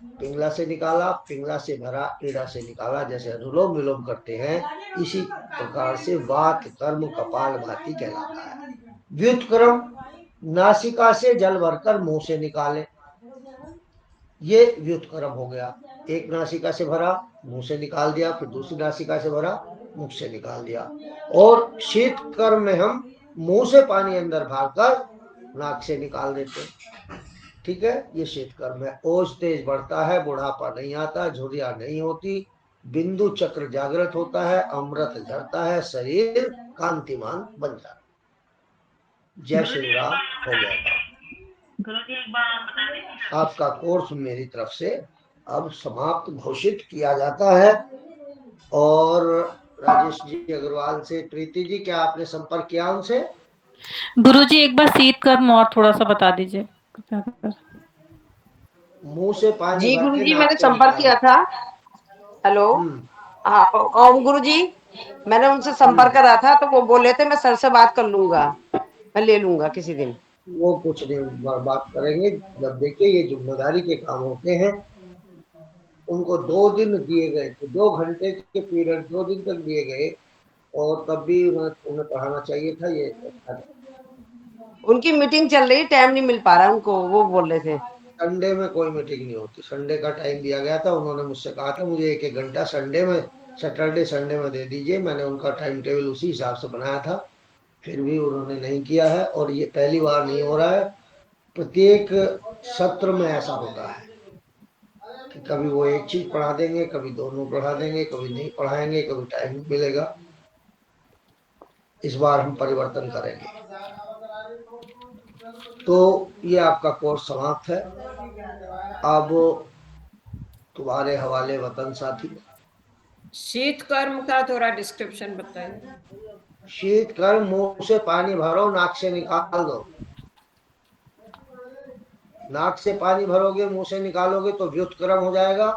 पिंगला से निकाला, पिंगला से भरा, ईड़ा से निकाला, जैसे अनुलोम विलोम करते हैं, इसी प्रकार से वात कर्म कपालभाति कहलाता है। व्युत कर्म, नासिका से जल भरकर मुंह से निकाले, ये व्युत कर्म हो गया। एक नासिका से भरा, मुंह से निकाल दिया, फिर दूसरी नासिका से भरा, मुख से निकाल दिया। और शीत कर्म में हम मुंह से पानी अंदर भरकर नाक से निकाल देते हैं। ठीक है, ये शीत कर्म है। ओज तेज बढ़ता है, बुढ़ापा नहीं आता, झुर्रियां नहीं होती, बिंदु चक्र जागृत होता है, अमृत झरता है, शरीर कांतिमान बन जाता है। जय श्री राम। हो गया काम। गुरुजी एक बार बता दीजिए। आपका कोर्स मेरी तरफ से अब समाप्त घोषित किया जाता है। और राजेश जी अग्रवाल से, प्रीति जी, क्या आपने संपर्क किया उनसे? गुरुजी एक बार शीत कर्म और थोड़ा सा बता दीजिए। मुंह से पानी जी भर के गुरुजी, नाक मैंने से संपर्क किया निकालना। था। हेलो। हाँ ओम गुरुजी, मैंने उनसे संपर्क करा था तो वो बोले थे मैं सर से बात कर लूंगा, मैं ले लूंगा किसी दिन। वो कुछ नहीं, बात करेंगे जब। देखिए, ये जिम्मेदारी के काम होते हैं। उनको 2 दिन दिए गए थे, 2 घंटे के पीरियड 2 दिन तक दिए गए, और तब भी उन्हें पढ़ाना चाहिए था। ये अच्छा नहीं। उनकी मीटिंग चल रही, टाइम नहीं मिल पा रहा उनको, वो बोल रहे थे। संडे में कोई मीटिंग नहीं होती। संडे का टाइम दिया गया था, उन्होंने मुझसे कहा था मुझे 1-1 घंटा संडे में, सैटरडे संडे में दे दीजिए। मैंने उनका टाइम टेबल उसी हिसाब से बनाया था, फिर भी उन्होंने नहीं किया है। और ये पहली बार नहीं हो रहा है, प्रत्येक सत्र में ऐसा होता है कि कभी वो एक चीज पढ़ा देंगे, कभी दोनों पढ़ा देंगे, कभी नहीं पढ़ाएंगे, कभी टाइम नहीं मिलेगा। इस बार हम परिवर्तन करेंगे। तो ये आपका कोर्स समाप्त है। अब तुम्हारे हवाले वतन साथी। शीत कर्म का थोड़ा डिस्क्रिप्शन बताइए। शीत कर्म, मुंह से पानी भरो, नाक से निकाल दो। नाक से पानी भरोगे, मुंह से निकालोगे तो व्युत्क्रम हो जाएगा,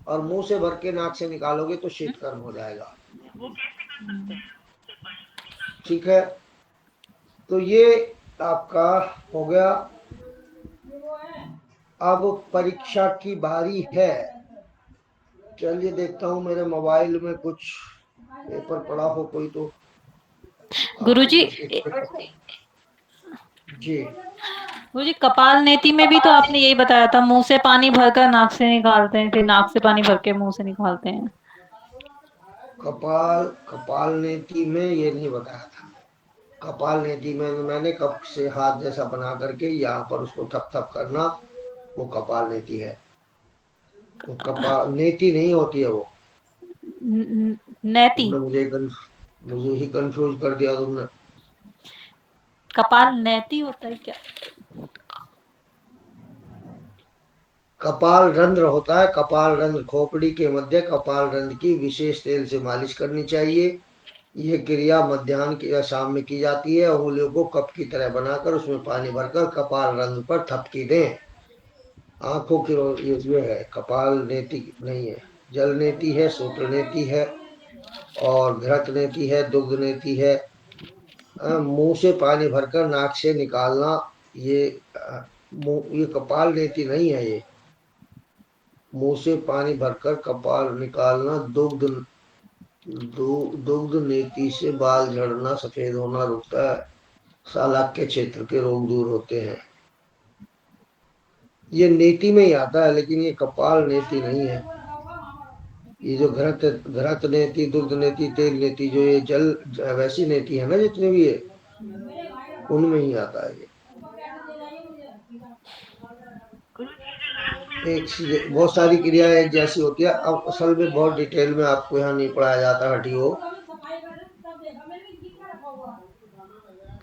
और मुंह से भर के नाक से निकालोगे तो शीत कर्म हो जाएगा। वो कैसे कर सकते हैं? ठीक है, तो ये आपका हो गया। अब परीक्षा की बारी है। चलिए देखता हूँ मेरे मोबाइल में कुछ पेपर पड़ा हो कोई तो। गुरुजी जी, गुरुजी कपाल नेति में भी तो आपने यही बताया था, मुंह से पानी भरकर नाक से निकालते हैं, फिर नाक से पानी भर के मुंह से निकालते हैं। कपाल नेति में ये नहीं बताया था। कपाल नेति में मैंने कप से हाथ जैसा बना करके यहाँ पर उसको थप थप करना, वो कपाल नेति है। वो कपाल नेति नहीं होती है वो। नैति। तुमने मुझे ही कंफ्यूज कर दिया तुमने। कपाल नैति होता है क्या? कपाल रंध्र होता है। कपाल रंध्र खोपड़ी के मध्य कपाल रंध्र की विशेष तेल से मालिश करनी चाहिए। यह क्रिया मध्याह्न की या शाम में की जाती है। उंगलियों को कप की तरह बनाकर उसमें पानी भरकर कपाल रंध्र पर थपकी दें। आंखों की ये है, कपाल नेति नहीं है। जल नेति है, सूत्र नेति है, और घृत नेति है, दुग्ध नेति है। मुंह से पानी भरकर नाक से निकालना, ये ये कपाल नेति नहीं है। ये मुंह से पानी भरकर कपाल निकालना दुग्ध नेति से बाल झड़ना, सफेद होना रुकता है, सालाक्य क्षेत्र के रोग दूर होते हैं। ये नेति में ही आता है, लेकिन ये कपाल नेति नहीं है। ये जो घृत नेति, दुग्ध नेति, तेल नेति, जो ये जल वैसी नेति है ना, जितने भी ये उनमें ही आता है ये। बहुत सारी क्रियाएं एक जैसी होती है। अब असल में बहुत डिटेल में आपको यहाँ नहीं पढ़ाया जाता हटियो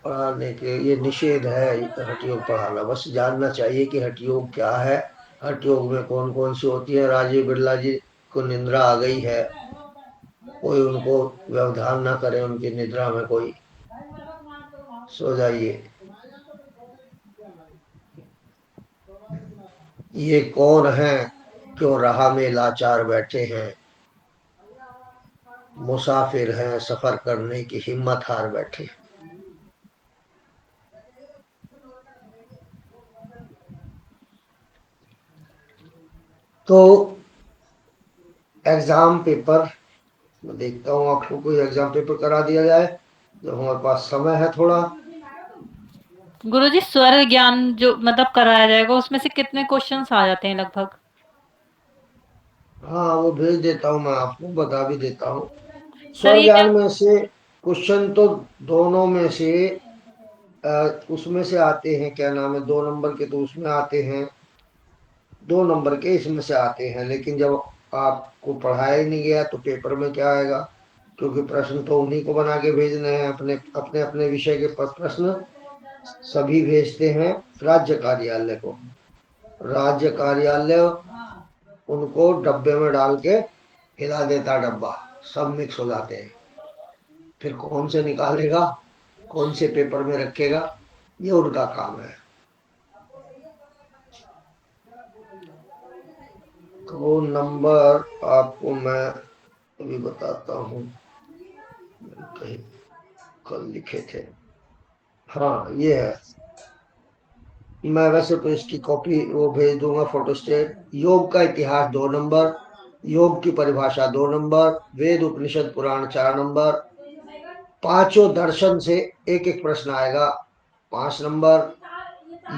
पढ़ाने के, ये निषेध है हठयोग पढ़ाना। बस जानना चाहिए कि हठयोग क्या है, हठयोग में कौन कौन सी होती है। राजीव बिरला जी को निंद्रा आ गई है, कोई उनको व्यवधान ना करे, उनकी निद्रा में कोई। सो जाइए। ये कौन है, क्यों राह में लाचार बैठे हैं, मुसाफिर हैं सफर करने की हिम्मत हार बैठे। तो एग्जाम पेपर, मैं देखता हूँ आपको कोई एग्जाम पेपर करा दिया जाए जब हमारे पास समय है थोड़ा। गुरुजी स्वर ज्ञान जो मतलब कराया जाएगा, उसमें से कितने क्वेश्चंस आ जाते हैं लगभग? हाँ, वो भेज देता हूँ, मैं आपको बता भी देता हूँ। सर स्वर ये ज्ञान में से क्वेश्चन तो दोनों में से उसमें से आते हैं, क्या नाम है, 2 नंबर के तो उसमें आते हैं, 2 नंबर के इसमें से आते हैं। लेकिन जब आपको पढ़ाया ही नहीं गया तो पेपर में क्या आएगा, क्योंकि प्रश्न तो उन्हीं को बना के भेजने हैं। अपने अपने अपने विषय के प्रश्न सभी भेजते हैं राज्य कार्यालय को। राज्य कार्यालय उनको डब्बे में डाल के हिला देता, डब्बा सब मिक्स हो जाते हैं। फिर कौन से निकालेगा, कौन से पेपर में रखेगा, ये उनका काम है। तो वो नंबर आपको मैं अभी बताता हूँ, कहीं कल लिखे थे। हाँ ये है, मैं वैसे तो इसकी कॉपी वो भेज दूंगा फोटोस्टेट। योग का इतिहास 2 नंबर, योग की परिभाषा 2 नंबर, वेद उपनिषद पुराण 4 नंबर, पांचों दर्शन से एक एक प्रश्न आएगा 5 नंबर।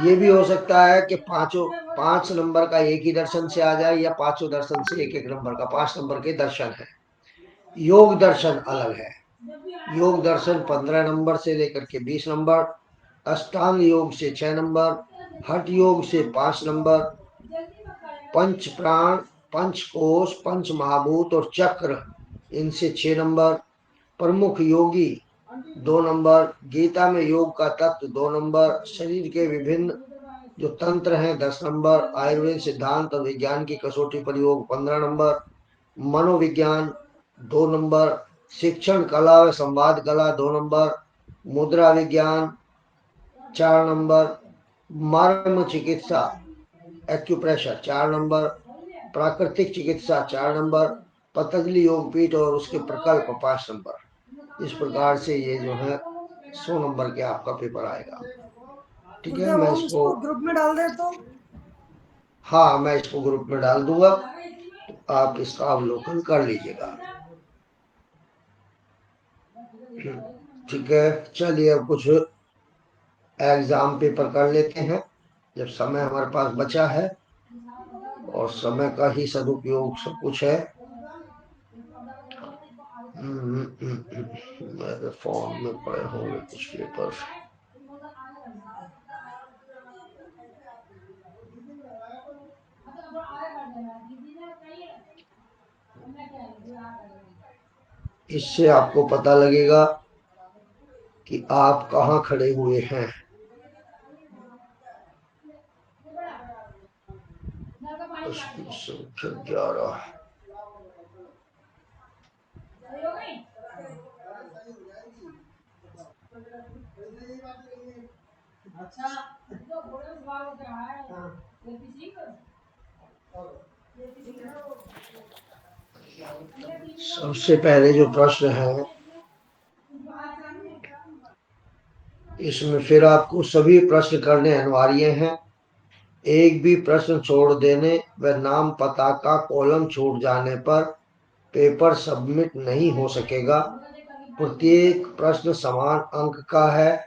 ये भी हो सकता है कि 5 नंबर का एक ही दर्शन से आ जाए, या पांचों दर्शन से एक एक नंबर का, 5 नंबर के दर्शन है। योग दर्शन अलग है। योग दर्शन 15 नंबर से लेकर के 20 नंबर, अष्टांग योग से 6 नंबर, हठ योग से 5 नंबर, पंच प्राण, पंच कोश, पंच महाभूत और चक्र इनसे 6 नंबर, प्रमुख योगी 2 नंबर, गीता में योग का तत्व 2 नंबर, शरीर के विभिन्न जो तंत्र हैं 10 नंबर, आयुर्वेद सिद्धांत और विज्ञान की कसौटी पर योग 15 नंबर, मनोविज्ञान 2 नंबर, शिक्षण कला व संवाद कला 2 नंबर, मुद्रा विज्ञान 4 नंबर, मर्म चिकित्सा एक्यूप्रेशर 4 नंबर, प्राकृतिक चिकित्सा 4 नंबर, पतंजलि योगपीठ और उसके प्रकल्प 5 नंबर। इस प्रकार से ये जो है 100 नंबर के आपका पेपर आएगा। ठीक है, मैं इसको ग्रुप में डाल दे तो। हाँ मैं इसको ग्रुप में डाल दूंगा, तो आप इसका अवलोकन कर लीजिएगा। ठीक है, चलिए अब कुछ एग्जाम पेपर कर लेते हैं, जब समय हमारे पास बचा है, और समय का ही सदुपयोग सब कुछ है। मेरे फोन में पड़े होंगे कुछ पेपर। इससे आपको पता लगेगा कि आप कहाँ खड़े हुए हैं। संख्या 11। सबसे पहले जो प्रश्न है, इसमें फिर आपको सभी प्रश्न करने अनिवार्य हैं। एक भी प्रश्न छोड़ देने व नाम पता का कॉलम छूट जाने पर पेपर सबमिट नहीं हो सकेगा। प्रत्येक प्रश्न समान अंक का है।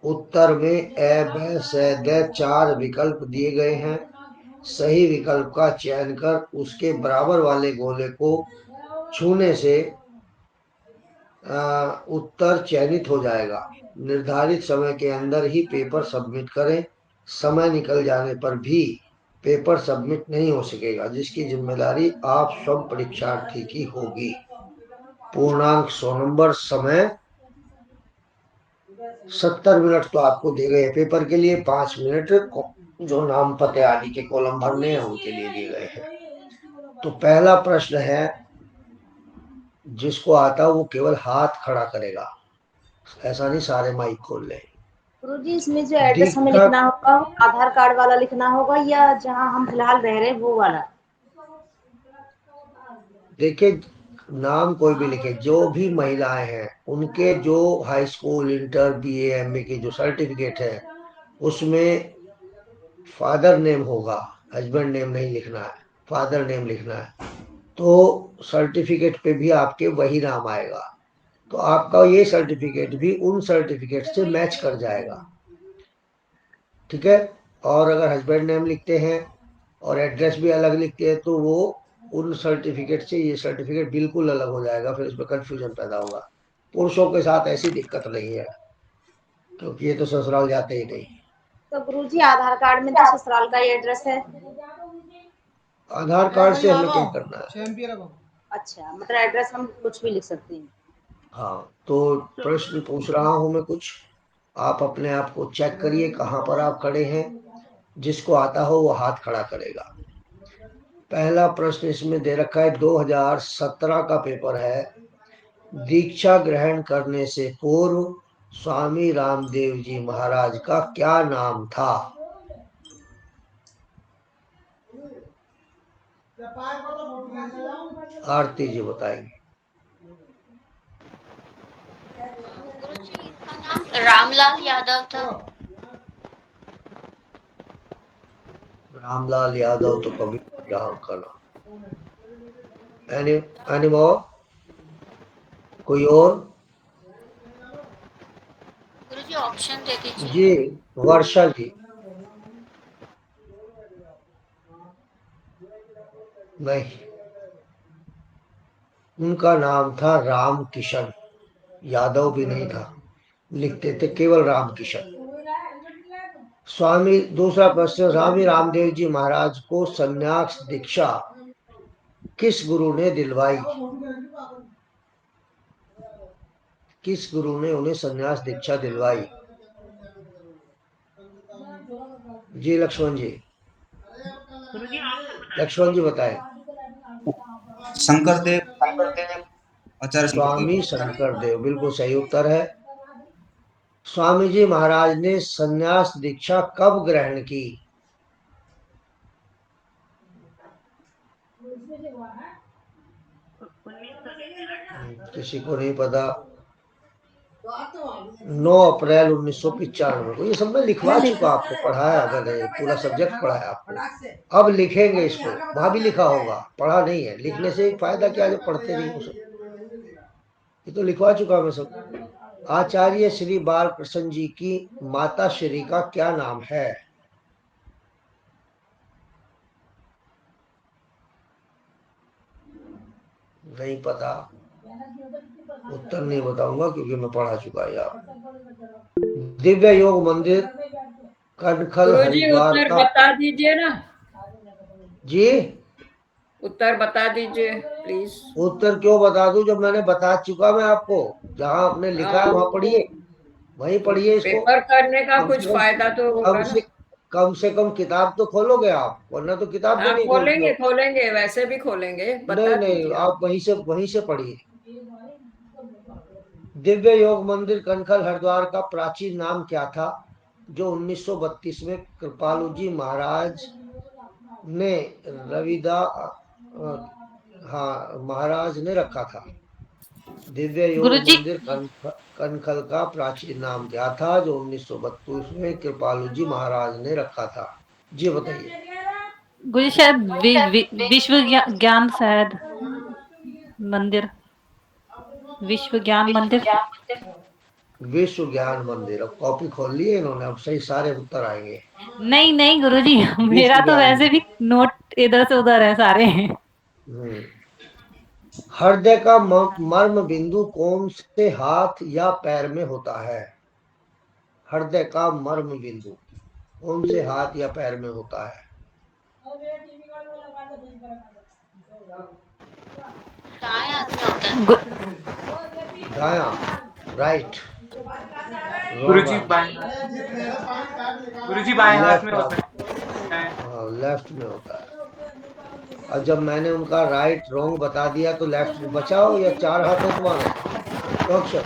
उत्तर में अ, ब, स, द 4 विकल्प दिए गए हैं। सही विकल्प का चयन कर उसके बराबर वाले गोले को छूने से उत्तर चयनित हो जाएगा। निर्धारित समय के अंदर ही पेपर सबमिट करें। समय निकल जाने पर भी पेपर सबमिट नहीं हो सकेगा, जिसकी जिम्मेदारी आप सब परीक्षार्थी की होगी। पूर्णांक 100 नंबर, समय 70 मिनट तो आपको दे गए पेपर के लिए, 5 मिनट जो नाम पते आदि के कॉलम भरने हैं उनके लिए दिए गए हैं। तो पहला प्रश्न है, जिसको आता वो केवल हाथ खड़ा करेगा, ऐसा नहीं सारे माइक खोल ले। गुरुजी इसमें जो एड्रेस हमें दीपक, लिखना होगा वो आधार कार्ड वाला लिखना होगा या जहाँ हम फिलहाल रह रहे हैं वो वाला? देखिए नाम कोई भी लिखे, जो भी महिलाएं हैं उनके जो high school, inter, BA, MA की जो सर्टिफिकेट है उसमें फादर नेम होगा, हस्बैंड नेम नहीं लिखना है, फादर नेम लिखना है। तो सर्टिफिकेट पे भी आपके वही नाम आएगा, तो आपका ये सर्टिफिकेट भी उन सर्टिफिकेट से मैच कर जाएगा। ठीक है, और अगर हस्बैंड नेम लिखते हैं और एड्रेस भी अलग लिखते हैं तो वो उन सर्टिफिकेट से ये सर्टिफिकेट बिल्कुल अलग हो जाएगा, फिर इसमें कंफ्यूजन पैदा होगा। पुरुषों के साथ ऐसी दिक्कत नहीं है, क्योंकि ये तो ससुराल जाते ही नहीं। तो गुरुजी आधार कार्ड में तो ससुराल का ही एड्रेस है। आधार कार्ड से हमें क्या करना है? अच्छा, मतलब एड्रेस हम कुछ भी लिख सकते हैं। हाँ, तो प्रश्न पूछ रहा हूं मैं कुछ, आप अपने आप को चेक करिए कहाँ पर आप खड़े हैं। जिसको आता हो वो हाथ खड़ा करेगा। पहला प्रश्न इसमें दे रखा है, 2017 का पेपर है। दीक्षा ग्रहण करने से पूर्व स्वामी रामदेव जी महाराज का क्या नाम था? आरती जी बताएंगे। गुरुजी इनका नाम रामलाल यादव था। रामलाल यादव तो कभी नहीं रहा उनका नाम। Any more? कोई और? गुरुजी ऑप्शन दे दीजिए। जी, वर्षा जी। नहीं, उनका नाम था राम किशन। यादव भी नहीं था, लिखते थे केवल राम किशन। स्वामी, दूसरा प्रश्न, स्वामी रामदेव जी महाराज को संन्यास दीक्षा किस गुरु ने दिलवाई? किस गुरु ने उन्हें संन्यास दीक्षा दिलवाई? जी लक्ष्मण जी। गुरुजी ऑप्शन बता लक्ष्मण जी बताएं। शंकर देव, आचार्य शंकर देव। स्वामी शंकर देव, बिल्कुल सही उत्तर है। स्वामी जी महाराज ने संन्यास दीक्षा कब ग्रहण की? दीजिए। 1961। किसी को नहीं पता। 9 अप्रैल 1995 को। ये सब मैं लिखवा चुका, आपको पढ़ाया मैंने, पूरा सब्जेक्ट पढ़ाया आपको। अब लिखेंगे इसको, वहां भी लिखा होगा, पढ़ा नहीं है। लिखने से फायदा क्या, जब पढ़ते नहीं हो सब। ये तो लिखवा चुका मैं सब। आचार्य श्री बालकृष्ण जी की माता श्री का क्या नाम है? नहीं पता, उत्तर नहीं बताऊंगा क्योंकि मैं पढ़ा चुका है यार। दिव्य योग मंदिर कनखल गुरुजी हरिद्वार उत्तर का। बता दीजिए ना। जी, उत्तर बता दीजिए प्लीज। उत्तर क्यों बता दूं जब मैंने बता चुका। मैं आपको जहां आपने लिखा है वहां हाँ, पढ़िए, वहीं पढ़िए इसको। पेपर करने का कम कुछ से कम, फायदा तो कम होगा ना। से कम से कम किताब तो खोलोगे आप, वरना तो किताब भी हाँ, नहीं खोलते खोलेंगे हो। खोलेंगे, वैसे भी खोलेंगे, नहीं बता नहीं, दीजिए आप। आप वहीं से पढ़िए। दिव्य योग मंदिर कनखल हरिद्वार का प्राचीन नाम क्या था, जो 1932 में कृपालु जी महाराज ने हाँ, महाराज ने रखा था। दिव्य योग गुरुजी मंदिर कनखल का प्राचीन नाम क्या था, जो 1932 में कृपालु जी महाराज ने रखा था? जी बताइए। गुरुजी शायद विश्व ज्ञान शायद मंदिर, विश्व ज्ञान मंदिर। विश्व ज्ञान मंदिर। अब कॉपी खोल लिए इन्होंने, अब सही सारे उत्तर आएंगे। नहीं नहीं गुरुजी, मेरा विश्व तो ज्ञान वैसे भी मंदिर। नोट इधर से उधर है सारे। हम्म। हृदय का मर्म बिंदु कौन से हाथ या पैर में होता है? हृदय का मर्म बिंदु कौन से हाथ या पैर में होता है? दाएं हाथ में होता है। गु- दाया, राइट। रॉन्ग गुरुजी बाएं आंसर। हाथ, गुरुजी बाएं हाथ में लेफ्ट होता आंसर। है। हाँ, लेफ्ट में होता है। और जब मैंने उनका राइट रॉन्ग बता दिया तो लेफ्ट में बचाओ, या 4 हाथ है तुम्हारे? तो अक्षर,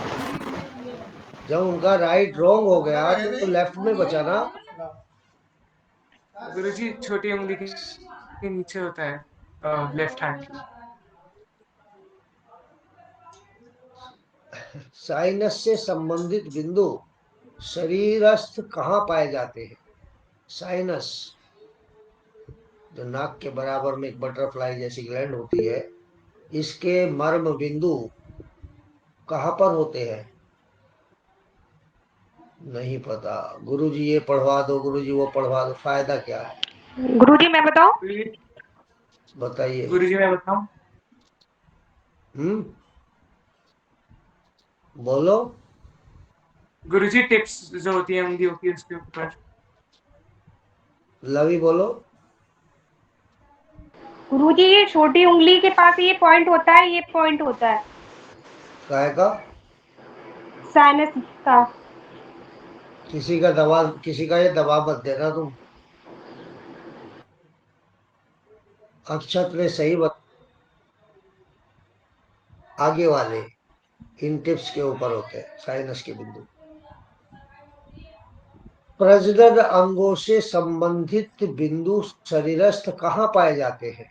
जब उनका राइट रॉन्ग हो गया तो लेफ्ट में बचा ना। गुरुजी छोटी उंगली के नीचे होता है लेफ्ट हैंड की। साइनस से संबंधित बिंदु शरीरस्थ कहाँ पाए जाते हैं? साइनस, जो नाक के बराबर में एक बटरफ्लाई जैसी ग्लैंड होती है, इसके मर्म बिंदु कहाँ पर होते हैं? नहीं पता। गुरुजी ये पढ़वा दो, गुरुजी वो पढ़वा दो, फायदा क्या है? गुरुजी मैं बताऊं? बताइए। गुरुजी मैं बताऊं? हम्म, बोलो। गुरुजी टिप्स जो होती है उंगलियों की, उसके ऊपर। लवी बोलो। गुरुजी ये छोटी उंगली के पास ये पॉइंट होता है, ये पॉइंट होता है काय का? साइनस का। किसी का ये दबाव मत देना तुम। अक्षत ने सही आगे वाले इन टिप्स के ऊपर होते हैं साइनस के बिंदु। प्रजनन अंगों से संबंधित बिंदु शरीरस्थ कहाँ पाए जाते हैं?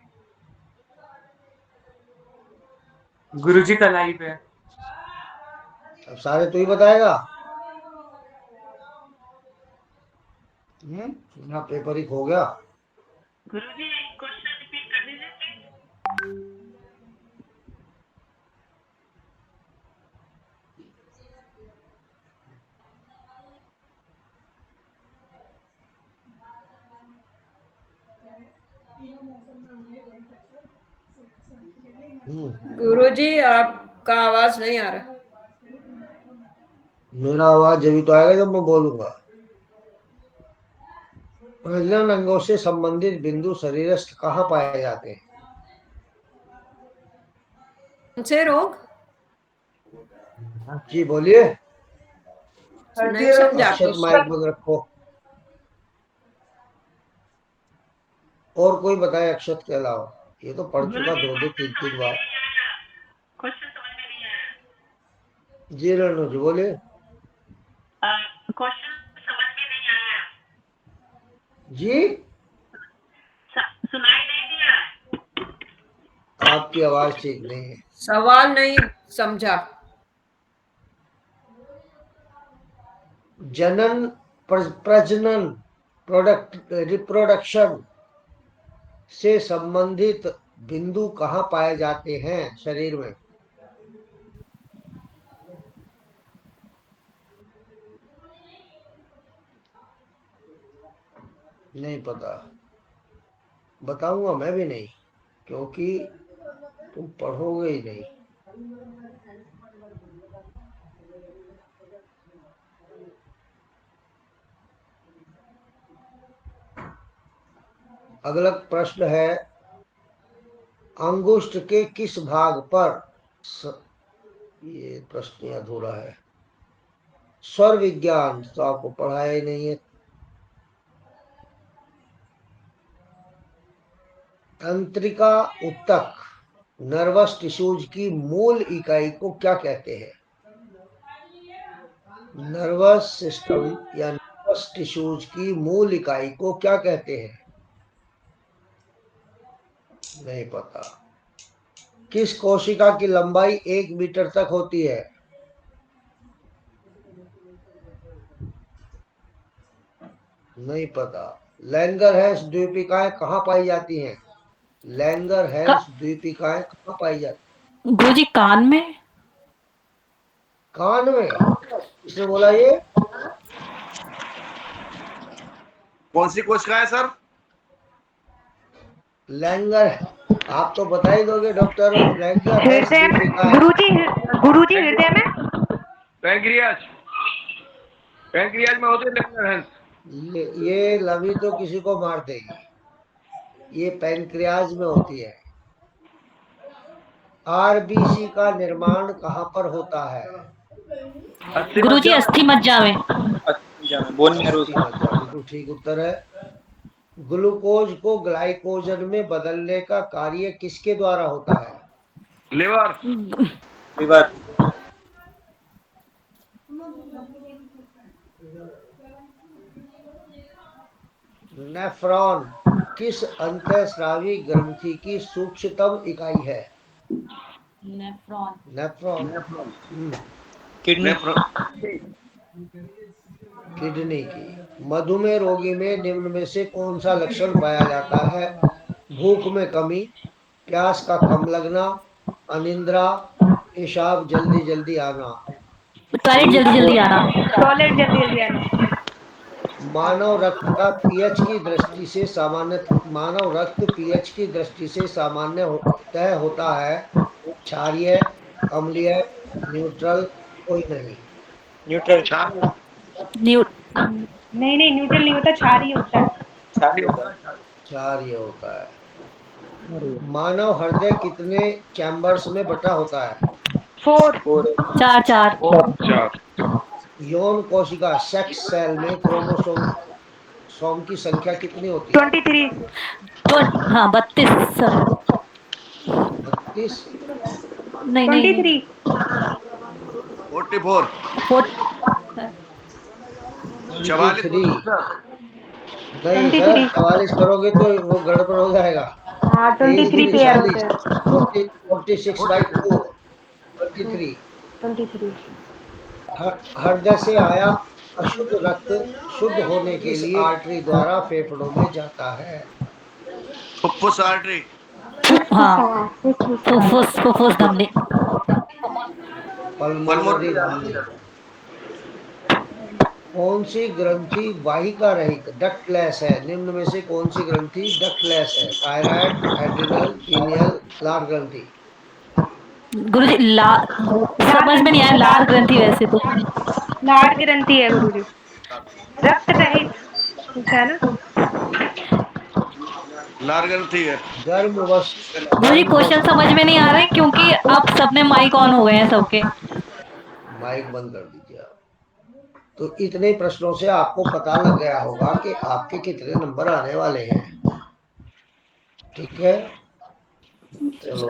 गुरुजी कलाई पे। अब सारे तू ही बताएगा। ना पेपर ही खो गया। गुरुजी क्वेश्चन रिपीट कर दीजिए। गुरुजी आपका आवाज नहीं आ रहा। मेरा आवाज जब तो आएगा जब मैं बोलूंगा। प्रजनन अंगों से संबंधित बिंदु शरीरस्थ कहाँ पाए जाते हैं? कौन से रोग? जी बोलिए। नहीं समझा। अक्षत माइक बंद रखो। और कोई बताए अक्षत के अलावा? ये तो पढ़ चुका दो तीन बार। क्वेश्चन समझ में नहीं आया। जी रेणु जी बोलिए। क्वेश्चन समझ में नहीं आया। जी सुनाई नहीं दिया। आपकी आवाज ठीक नहीं है। सवाल नहीं समझा। जनन प्रजनन रिप्रोडक्शन से संबंधित बिंदु कहाँ पाए जाते हैं शरीर में? नहीं पता। बताऊंगा मैं भी नहीं, क्योंकि तुम पढ़ोगे ही नहीं। अगला प्रश्न है, अंगुष्ठ के किस भाग पर ये प्रश्न अधूरा है। स्वर विज्ञान तो आपको पढ़ाया ही नहीं है। तंत्रिका उत्तक नर्वस टिश्यूज की मूल इकाई को क्या कहते हैं? नर्वस सिस्टम या नर्वस टिश्यूज की मूल इकाई को क्या कहते हैं? नहीं पता। किस कोशिका की लंबाई 1 मीटर तक होती है? नहीं पता। लैंगरहैंस द्वीपिकाएं कहाँ पाई जाती हैं? लैंगरहैंस द्वीपिकाएं कहाँ पाई जाती? गुरुजी कान में। कान में? किसने बोला ये? कौन सी कोशिका है सर? लैंगर, आप तो बता ही दोगे डॉक्टर। लैंगरहैंस हृदय में द्वीपिकाएं। गुरुजी हृदय में। पैंक्रियाज में होते हैं लैंगरहैंस। ये लवी तो किसी को मार देगी। ये पैंक्रियाज में होती है। आरबीसी का निर्माण कहाँ पर होता है? गुरुजी अस्थि मज्जा में। बिल्कुल ठीक उत्तर है। ग्लूकोज को ग्लाइकोजन में बदलने का कार्य किसके द्वारा होता है? लिवर। नेफ्रॉन किस अंतःस्रावी ग्रंथि की सूक्ष्मतम इकाई है? नेफ्रॉन किडनी की। मधुमेह रोगी में निम्न में से कौन सा लक्षण पाया जाता है? भूख में कमी, प्यास का कम लगना, अनिद्रा, पेशाब जल्दी जल्दी आना। टॉयलेट जल्दी जल्दी आना। टॉयलेट जल्दी जल्दी आना। मानव रक्त का पीएच की दृष्टि से मानव रक्त पीएच की दृष्टि से सामान्य होता है। क्षारीय, अम्लीय, न्यूट्रल, कोई नहीं। न्यूट्रल। नहीं न्यूट्रल नहीं होता, क्षारीय होता है। क्षारीय होता है। मानव हृदय कितने चैम्बर्स में बटा होता है? 4 चार चार। 4 यौन कोशिका सेक्स सेल में क्रोमोसोम की संख्या कितनी होती है? 23 हाँ 32 32। नहीं नहीं नहीं 23 44 44 23 सर। नहीं सर, 23 44 करोगे तो वो गड़बड़ हो जाएगा। हाँ 23 पेयर होते हैं 46/4 23। 23 हृदय से आया अशुद्ध रक्त शुद्ध होने के लिए आर्टरी द्वारा फेफड़ों में जाता है? फुफ्फुस आर्टरी। हाँ फुफ्फुस धमनी। पल्मोनरी धमनी। कौन सी ग्रंथि वाहिका रहित डक्टलेस है? निम्न में से कौन सी ग्रंथि डक्टलेस है? थायराइड, एड्रिनल, पीनियल, लार ग्रंथि। गुरुजी समझ में नहीं आया। लार ग्रंथि वैसे तो लार ग्रंथि है गुरुजी। रक्त रहित है ना। लार ग्रंथि है। गुरुजी क्वेश्चन समझ में नहीं आ रहे क्योंकि अब सबने माइक ऑन हो गए हैं सबके। माइक बंद कर दीजिए आप। तो इतने प्रश्नों से आपको पता लग गया होगा कि आपके कितने नंबर आने वाले हैं। ठीक है।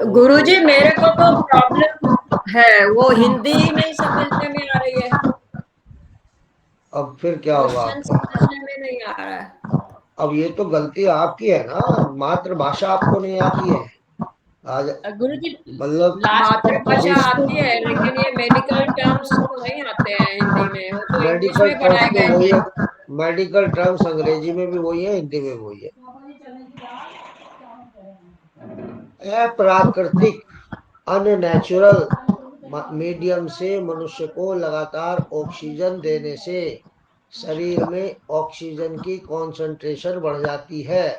गुरुजी मेरे को तो प्रॉब्लम है, वो हिंदी नहीं समझने में आ रही है। अब फिर क्या होगा क्वेश्चन आपका? समझने में नहीं आ रहा है। अब ये तो गलती आपकी है ना, मातृभाषा आपको नहीं आती है। आज गुरुजी मतलब मातृभाषा आती है लेकिन ये मेडिकल टर्म्स तो नहीं आते हैं हिंदी में, वो तो इंग्लिश मेडिकल में टर्म्स पढ़ाए तो गए। वही है। मेडिकल टर्म्स अंग्रेजी में भी वही है, हिंदी में भी वही है। अप्राकृतिक अननेचुरल मीडियम से मनुष्य को लगातार ऑक्सीजन देने से शरीर में ऑक्सीजन की कॉन्सेंट्रेशन बढ़ जाती है।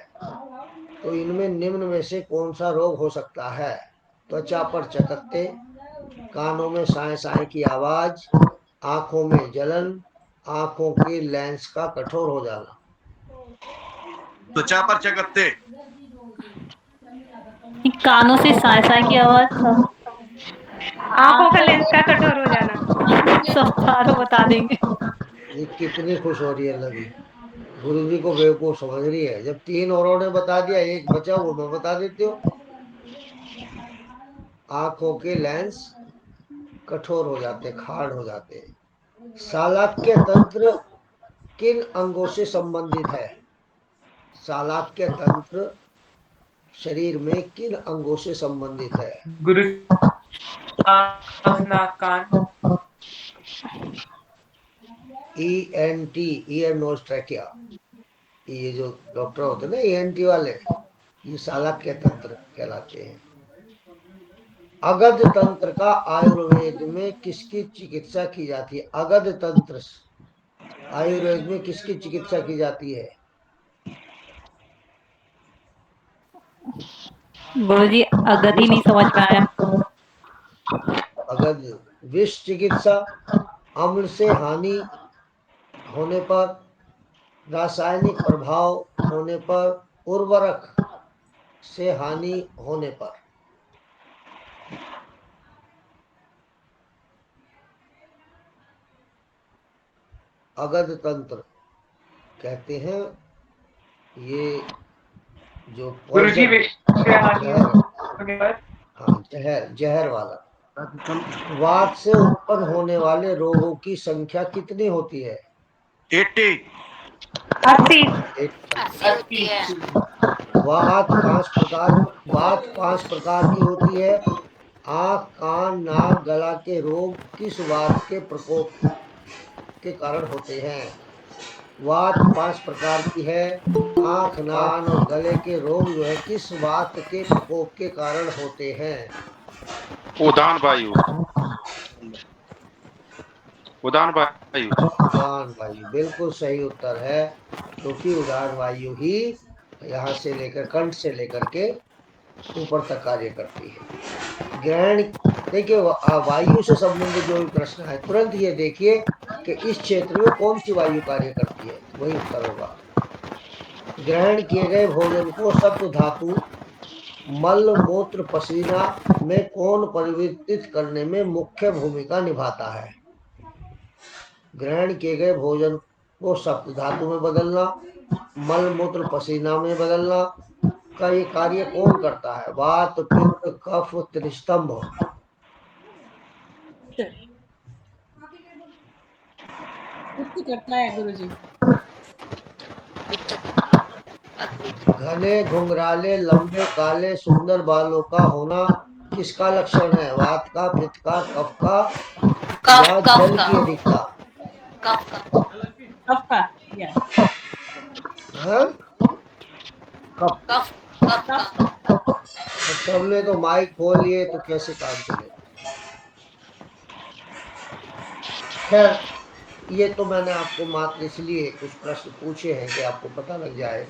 तो इनमें निम्न में से कौन सा रोग हो सकता है? त्वचा पर चकत्ते, कानों में साए साए की आवाज, आंखों में जलन, आंखों के लेंस का कठोर हो जाना। त्वचा पर चकत्ते। कानों से साए साए की आवाज, आंखों का लेंस का कठोर हो जाना। सब चारों बता देंगे। ये कितनी खुश हो रही है लवी, गुरु जी को बेवकूफ समझ रही है। जब 3 औरों ने बता दिया, एक बचा वो मैं बता देती हूँ। आंखों के लेंस कठोर हो जाते, खाड़ हो जाते। सालाक्य तंत्र किन अंगों से संबंधित है? सालाक्य तंत्र शरीर में किन अंगों से संबंधित है? गुरु नाक कान। ENT, ear nose trachea. ये जो डॉक्टर होते हैं ना ENT वाले, ये सालाक्य तंत्र कहलाते हैं। अगध तंत्र का आयुर्वेद में किसकी चिकित्सा की जाती है? अगध तंत्र आयुर्वेद में किसकी चिकित्सा की जाती है? गुरुजी अगदी नहीं समझ में आया। अगध विष चिकित्सा, अम्ल से हानि होने पर, रासायनिक प्रभाव होने पर, उर्वरक से हानि होने पर। अगध तंत्र कहते हैं ये जो गुरुजी जहर वाला। वात से उत्पन्न होने वाले रोगों की संख्या कितनी होती है? 80। 80 वात 5 प्रकार की होती है। आँख, कान, नाक, गला के रोग किस वात के प्रकोप के कारण होते हैं? वात 5 प्रकार की है। आँख, नाक और गले के रोग जो है किस वात के प्रकोप के कारण होते हैं? उदान वायु। उदान वायु बिल्कुल सही उत्तर है, क्योंकि उदान वायु ही यहाँ से लेकर कंठ से लेकर के ऊपर तक कार्य करती है। ग्रहण देखिए, वायु से संबंधित जो भी प्रश्न है तुरंत ये देखिए कि इस क्षेत्र में कौन सी वायु कार्य करती है, वही उत्तर होगा। ग्रहण किए गए भोजन को सप्त धातु मल मूत्र पसीना में कौन परिवर्तित करने में मुख्य भूमिका निभाता है? ग्रहण किए गए भोजन को सप्त धातु में बदलना, मल मूत्र पसीना में बदलना का ये कार्य कौन करता है? वात पित्त कफ त्रिस्तंभ। कुछ करता है गुरुजी। घने घुंघराले लंबे काले सुंदर बालों का होना किसका लक्षण है? वात का, पित्त का, कफ का या कफ कफ जल का की अधिकता? कफ का कफ का या हाँ? कफ। कफ कफ का तो सबने तो माइक खोल लिए तो कैसे काम चलेगा? खैर, ये तो मैंने आपको मात्र इसलिए कुछ प्रश्न पूछे हैं कि आपको पता लग जाए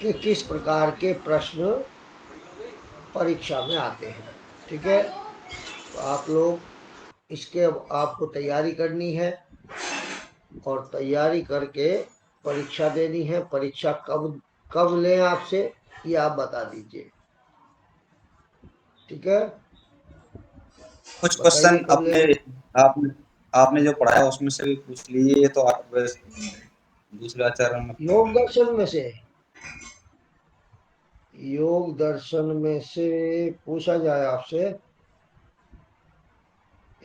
कि किस प्रकार के प्रश्न परीक्षा में आते हैं। ठीक है, तो आप लोग इसके अब आपको तैयारी करनी है और तैयारी करके परीक्षा देनी है। परीक्षा कब कब लें आपसे ये आप बता दीजिए। ठीक है, कुछ बताइए क्वेश्चन कब अपने लेंगे। आपने आपने जो पढ़ाया उसमें से भी पूछ लीजिए, ये तो आप दूसरा चरण में योग दर्शन में से, योग दर्शन में से पूछा जाए आपसे।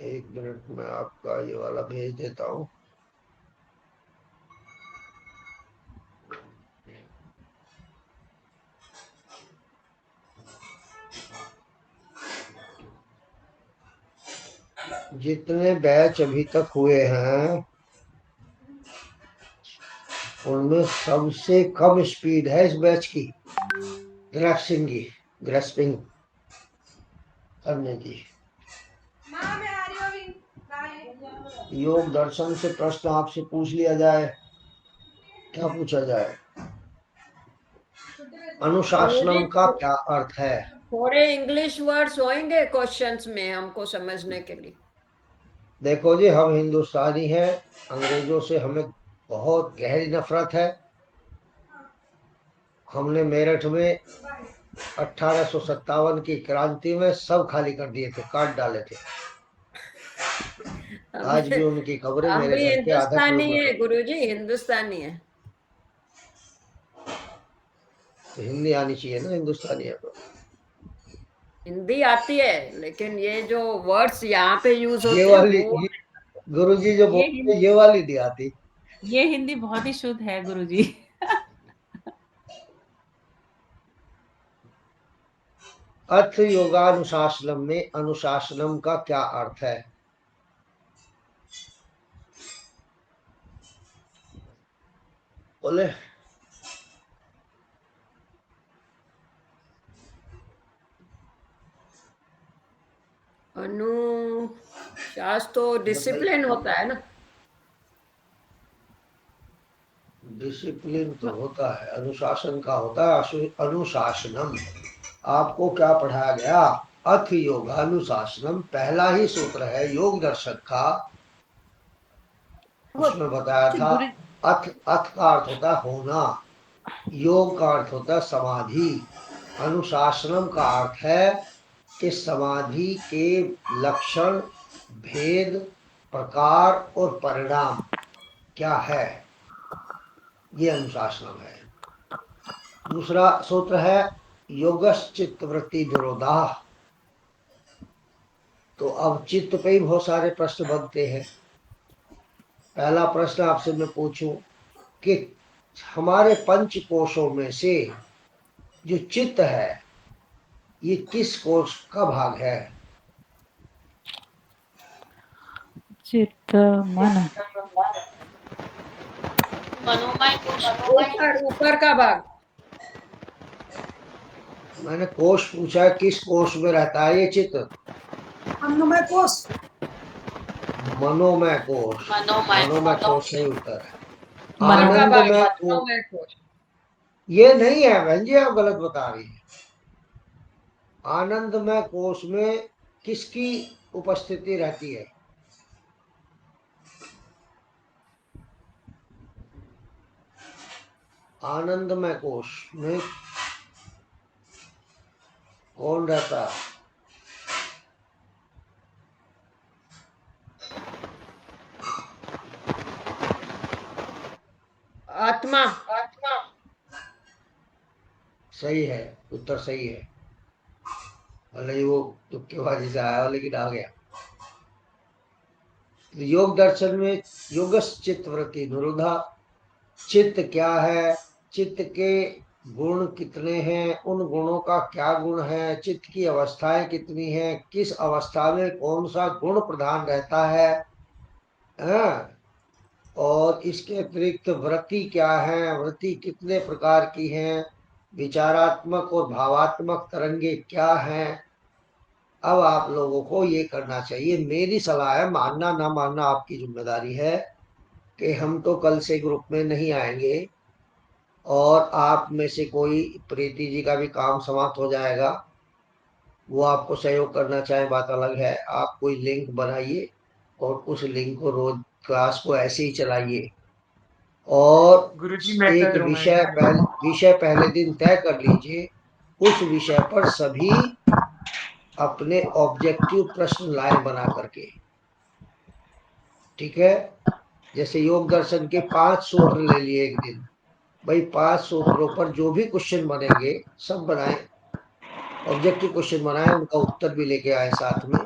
एक मिनट में आपका ये वाला भेज देता हूँ। जितने बैच अभी तक हुए हैं उनमें सबसे कम स्पीड है इस बैच की ग्रेस्पिंग करने की। योग दर्शन से प्रश्न आपसे पूछ लिया जाए, क्या पूछा जाए? अनुशासनम का क्या अर्थ है? थोड़े इंग्लिश वर्ड्स होंगे क्वेश्चंस में हमको समझने के लिए। देखो जी, हम हिंदुस्तानी हैं, अंग्रेजों से हमें बहुत गहरी नफरत है। हमने मेरठ में 1857 की क्रांति में सब खाली कर दिए थे, काट डाले थे। आज भी उनकी खबरें हम मेरे भी घर के आधा हिंदुस्तानी है किलोमीटर। गुरुजी, हिंदुस्तानी है। तो हिंदी आनी चाहिए ना हिंदुस्तानी है तो। हिंदी आती है लेकिन ये जो वर्ड्स यहाँ पे यूज ये होते हैं वाली वो गुरुजी जो ये बोलते हैं ये वाली नहीं आती। ये हिंदी बहुत ही शुद्ध है गुरुजी। अर्थ योगानुशासनम में अनुशासनम का क्या अर्थ है? बोले। अनुशासन तो डिसिप्लिन होता है ना। डिसिप्लिन तो होता है, अनुशासन का होता है अनुशासनम। आपको क्या पढ़ाया गया? अथ योगानुशासनम पहला ही सूत्र है योग दर्शन का। उसमें बताया था अथ अथ का अर्थ होता है होना, योग का अर्थ होता है समाधि, अनुशासनम का अर्थ है कि समाधि के लक्षण, भेद, प्रकार और परिणाम क्या है, ये अनुशासनम है। दूसरा सूत्र है योगश्च चित्तवृत्ति निरोधा। तो अब चित्त पे ही बहुत सारे प्रश्न बनते हैं। पहला प्रश्न आपसे मैं पूछूं कि हमारे पंच कोशों में से जो चित्त है ये किस कोश का भाग है? चित्त मन मनोमय कोश ऊपर का भाग। मैंने कोश पूछा है, किस कोश में रहता है ये चित्त? अन्नमय कोश। मनोमय कोश। मनोमय कोश सही उत्तर है। आनंदमय कोश ये नहीं है बहन जी, आप गलत बता रही है। आनंदमय कोश में किसकी उपस्थिति रहती है? आनंदमय कोश में कौन रहता? आत्मा। सही है, उत्तर सही है। भले ही वो तुक्केबाजी से आया हो, लेकिन आ गया। तो योग दर्शन में योगस चित्त वृत्ति निरोधा। चित्त क्या है, चित्त के गुण कितने हैं, उन गुणों का क्या गुण है, चित्त की अवस्थाएं कितनी हैं, किस अवस्था में कौन सा गुण प्रधान रहता है, हाँ? और इसके अतिरिक्त वृत्ति क्या है, वृत्ति कितने प्रकार की हैं, विचारात्मक और भावात्मक तरंगे क्या हैं। अब आप लोगों को ये करना चाहिए, मेरी सलाह है, मानना ना मानना आपकी जिम्मेदारी है, कि हम तो कल से ग्रुप में नहीं आएंगे, और आप में से कोई, प्रीति जी का भी काम समाप्त हो जाएगा, वो आपको सहयोग करना चाहे बात अलग है। आप कोई लिंक बनाइए और उस लिंक को रोज क्लास को ऐसे ही चलाइए, और गुरुजी मैं एक कर रहा हूँ। विषय पहले दिन तय कर लीजिए। उस विषय पर सभी अपने ऑब्जेक्टिव प्रश्न लाए बना करके, ठीक है? जैसे योग दर्शन के 5 सूत्र ले लिए एक दिन, भाई 5 सूत्रों पर जो भी क्वेश्चन बनेंगे सब बनाए, ऑब्जेक्टिव क्वेश्चन बनाए, उनका उत्तर भी लेके आए साथ में,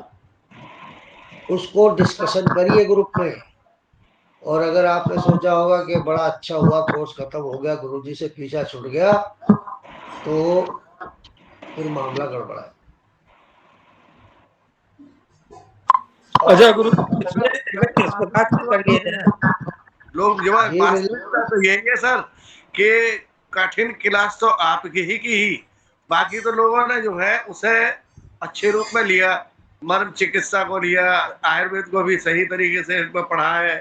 उसको डिस्कशन करिए ग्रुप में। और अगर आपने सोचा होगा कि बड़ा अच्छा हुआ, कोर्स खत्म हो गया, गुरुजी से पीछा छूट गया, तो फिर मामला गड़बड़ा है। अच्छा गुरु, इसमें किस प्रकार से कर लिया जाए? लोग जो है जी, वास्तविकता तो यही है सर, कि कठिन क्लास तो आपकी ही की ही, बाकी तो लोगों ने जो है उसे अच्छे रूप में लिया, मर्म चिकित्सा को लिया, आयुर्वेद को भी सही तरीके से इसमें पढ़ा है।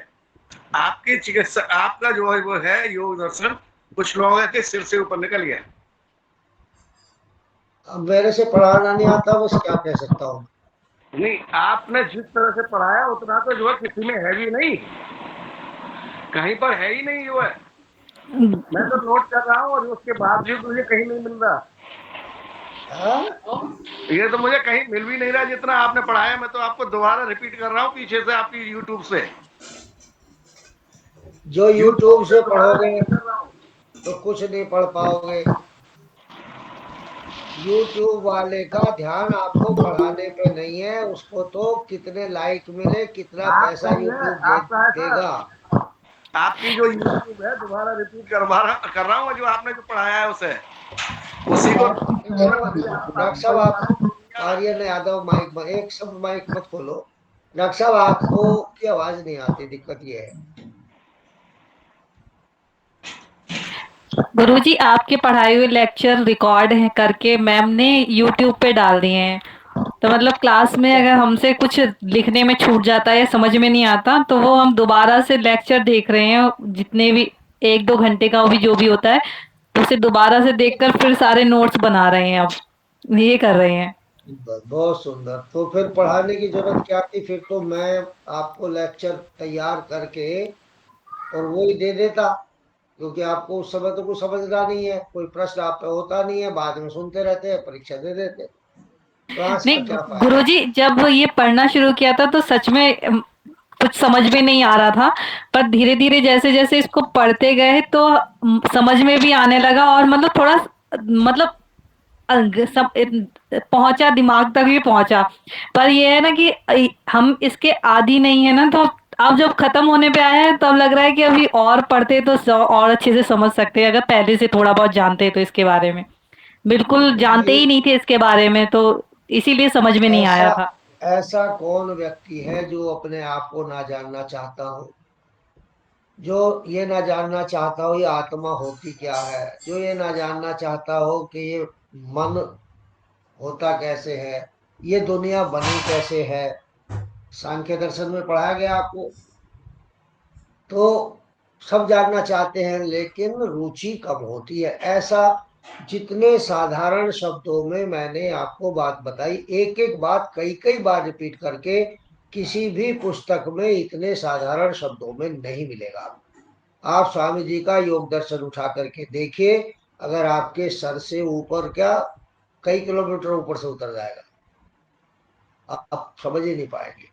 आपकी चिकित्सा, आपका जो है वो है योग दर्शन, कुछ लोगों के सिर से ऊपर निकल गया। अब मेरे से पढ़ाना नहीं आता, बस क्या कह सकता हूँ। नहीं, आपने जिस तरह से पढ़ाया उतना तो जो है किसी में है भी नहीं, कहीं पर है ही नहीं जो है। मैं तो नोट कर रहा हूँ और उसके बावजूद मुझे कहीं नहीं मिल रहा। ये तो मुझे कहीं मिल भी नहीं रहा जितना आपने पढ़ाया। मैं तो आपको दोबारा रिपीट कर रहा हूँ पीछे से, आपकी यूट्यूब से। जो यूट्यूब से पढ़ोगे तो कुछ नहीं पढ़ पाओगे। यूट्यूब वाले का ध्यान आपको पढ़ाने पे नहीं है, उसको तो कितने लाइक मिले, कितना पैसा यूट्यूब देगा। आपकी जो यूट्यूब है, दोबारा रिपीट कर रहा हूँ, जो आपने जो पढ़ाया है उसे, उसी को। डॉक्टर साहब, आप आर्यन यादव, माइक एक शब्द माइक मत खोलो। डॉक्टर साहब, आपको की आवाज नहीं आती, दिक्कत ये है। गुरुजी, आपके पढ़ाए हुए लेक्चर रिकॉर्ड है करके मैम ने यूट्यूब पे डाल दिए हैं, तो मतलब क्लास में अगर हमसे कुछ लिखने में छूट जाता है या समझ में नहीं आता, तो वो हम दोबारा से लेक्चर देख रहे हैं, जितने भी 1-2 घंटे का भी जो भी होता है, उसे दोबारा से देखकर फिर सारे नोट्स बना रहे हैं, अब ये कर रहे हैं। बहुत सुंदर। तो फिर पढ़ाने की जरूरत क्या थी? फिर तो मैं आपको लेक्चर तैयार करके और वो ही दे देता, क्योंकि आपको उस समय तो कुछ समझना नहीं है, कोई प्रश्न आप पे होता नहीं है, बाद में सुनते रहते हैं, परीक्षा दे देते। क्लास का नहीं क्या फायदा? गुरुजी, जब ये पढ़ना शुरू किया था तो सच में कुछ समझ में नहीं आ रहा था, पर धीरे धीरे जैसे जैसे इसको पढ़ते गए तो समझ में भी आने लगा, और मतलब थोड़ा मतलब पहुंचा, दिमाग तक भी पहुंचा। पर ये है ना कि हम इसके आदी नहीं है ना, तो अब जब खत्म होने पे आया है तब लग रहा है कि अभी और पढ़ते तो और अच्छे से समझ सकते हैं, अगर पहले से थोड़ा बहुत जानते तो इसके बारे में। बिल्कुल जानते ही नहीं थे इसके बारे में, तो इसीलिए समझ में नहीं आया था। ऐसा कौन व्यक्ति है जो अपने आप को ना जानना चाहता हो, जो ये ना जानना चाहता हो ये आत्मा होती क्या है, जो ये ना जानना चाहता हो कि ये मन होता कैसे है, ये दुनिया बनी कैसे है। सांख्य दर्शन में पढ़ाया गया आपको, तो सब जानना चाहते हैं, लेकिन रुचि कम होती है। ऐसा जितने साधारण शब्दों में मैंने आपको बात बताई, एक एक बात कई कई बार रिपीट करके, किसी भी पुस्तक में इतने साधारण शब्दों में नहीं मिलेगा। आप स्वामी जी का योग दर्शन उठा करके देखिए, अगर आपके सर से ऊपर क्या कई किलोमीटर ऊपर से उतर जाएगा, आप समझ ही नहीं पाएंगे।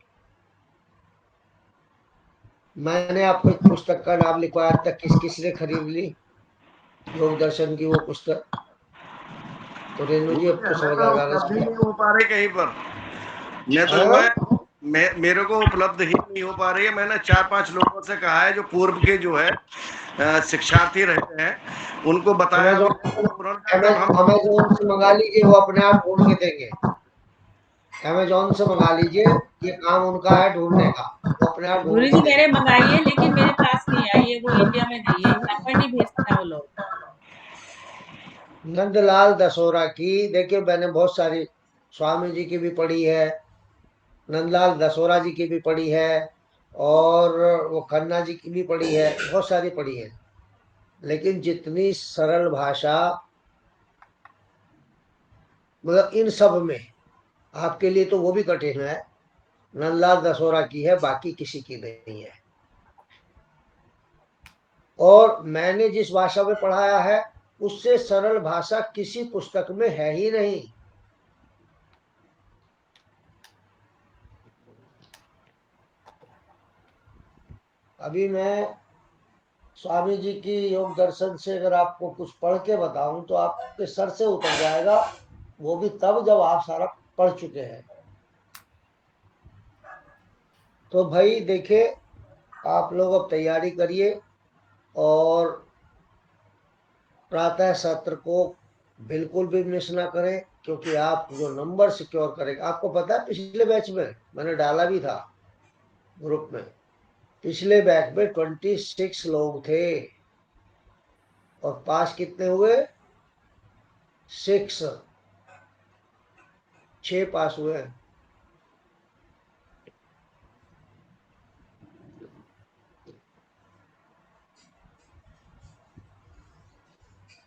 मैंने आपको एक पुस्तक का नाम लिखवाया, आज तक किस किस ने खरीद ली योग दर्शन की वो पुस्तक? तो रेणु जी अब तो हमें समझ तो आ जाना उपलब्ध ही चाहिए। नहीं हो पा रही कहीं पर। मैं तो जो है मेरे को उपलब्ध ही नहीं हो पा रही है। मैंने 4-5 लोगों से कहा है जो पूर्व के जो है शिक्षार्थी रहे हैं, उनको बताया भी है, तो उन्होंने कहा तब हम अमेजोन से मंगा लीजिए, वो अपने आप ढूंढ के देंगे। अमेजोन से मंगा लीजिए, ये काम उनका है ढूंढने का, वो अपने आप ढूंढ गुरुजी के मैंने देंगे। मंगाई है लेकिन मेरे पास नहीं आई है, वो इंडिया में गई है, यहाँ पर नहीं भेजता वो लोग। नंदलाल दसोरा की, देखिए मैंने बहुत सारी, स्वामी जी की भी पढ़ी है, नंदलाल दसोरा जी की भी पढ़ी है, और वो खन्ना जी की भी पढ़ी है, बहुत सारी पढ़ी है। लेकिन जितनी सरल भाषा, मतलब इन सब में आपके लिए तो वो भी कठिन है, नंदलाल दसोरा की है, बाकी किसी की नहीं है। और मैंने जिस भाषा में पढ़ाया है उससे सरल भाषा किसी पुस्तक में है ही नहीं। अभी मैं स्वामी जी की योग दर्शन से अगर आपको कुछ पढ़ के बताऊं तो आपके सर से उतर जाएगा, वो भी तब जब आप सारा पढ़ चुके हैं। तो भाई देखिए, आप लोग अब तैयारी करिए और प्रातः सत्र को बिल्कुल भी मिस ना करें, क्योंकि आप जो नंबर सिक्योर करेंगे, आपको पता है पिछले बैच में मैंने डाला भी था ग्रुप में, पिछले बैच में 26 लोग थे और पास कितने हुए? 6 पास हुए हैं।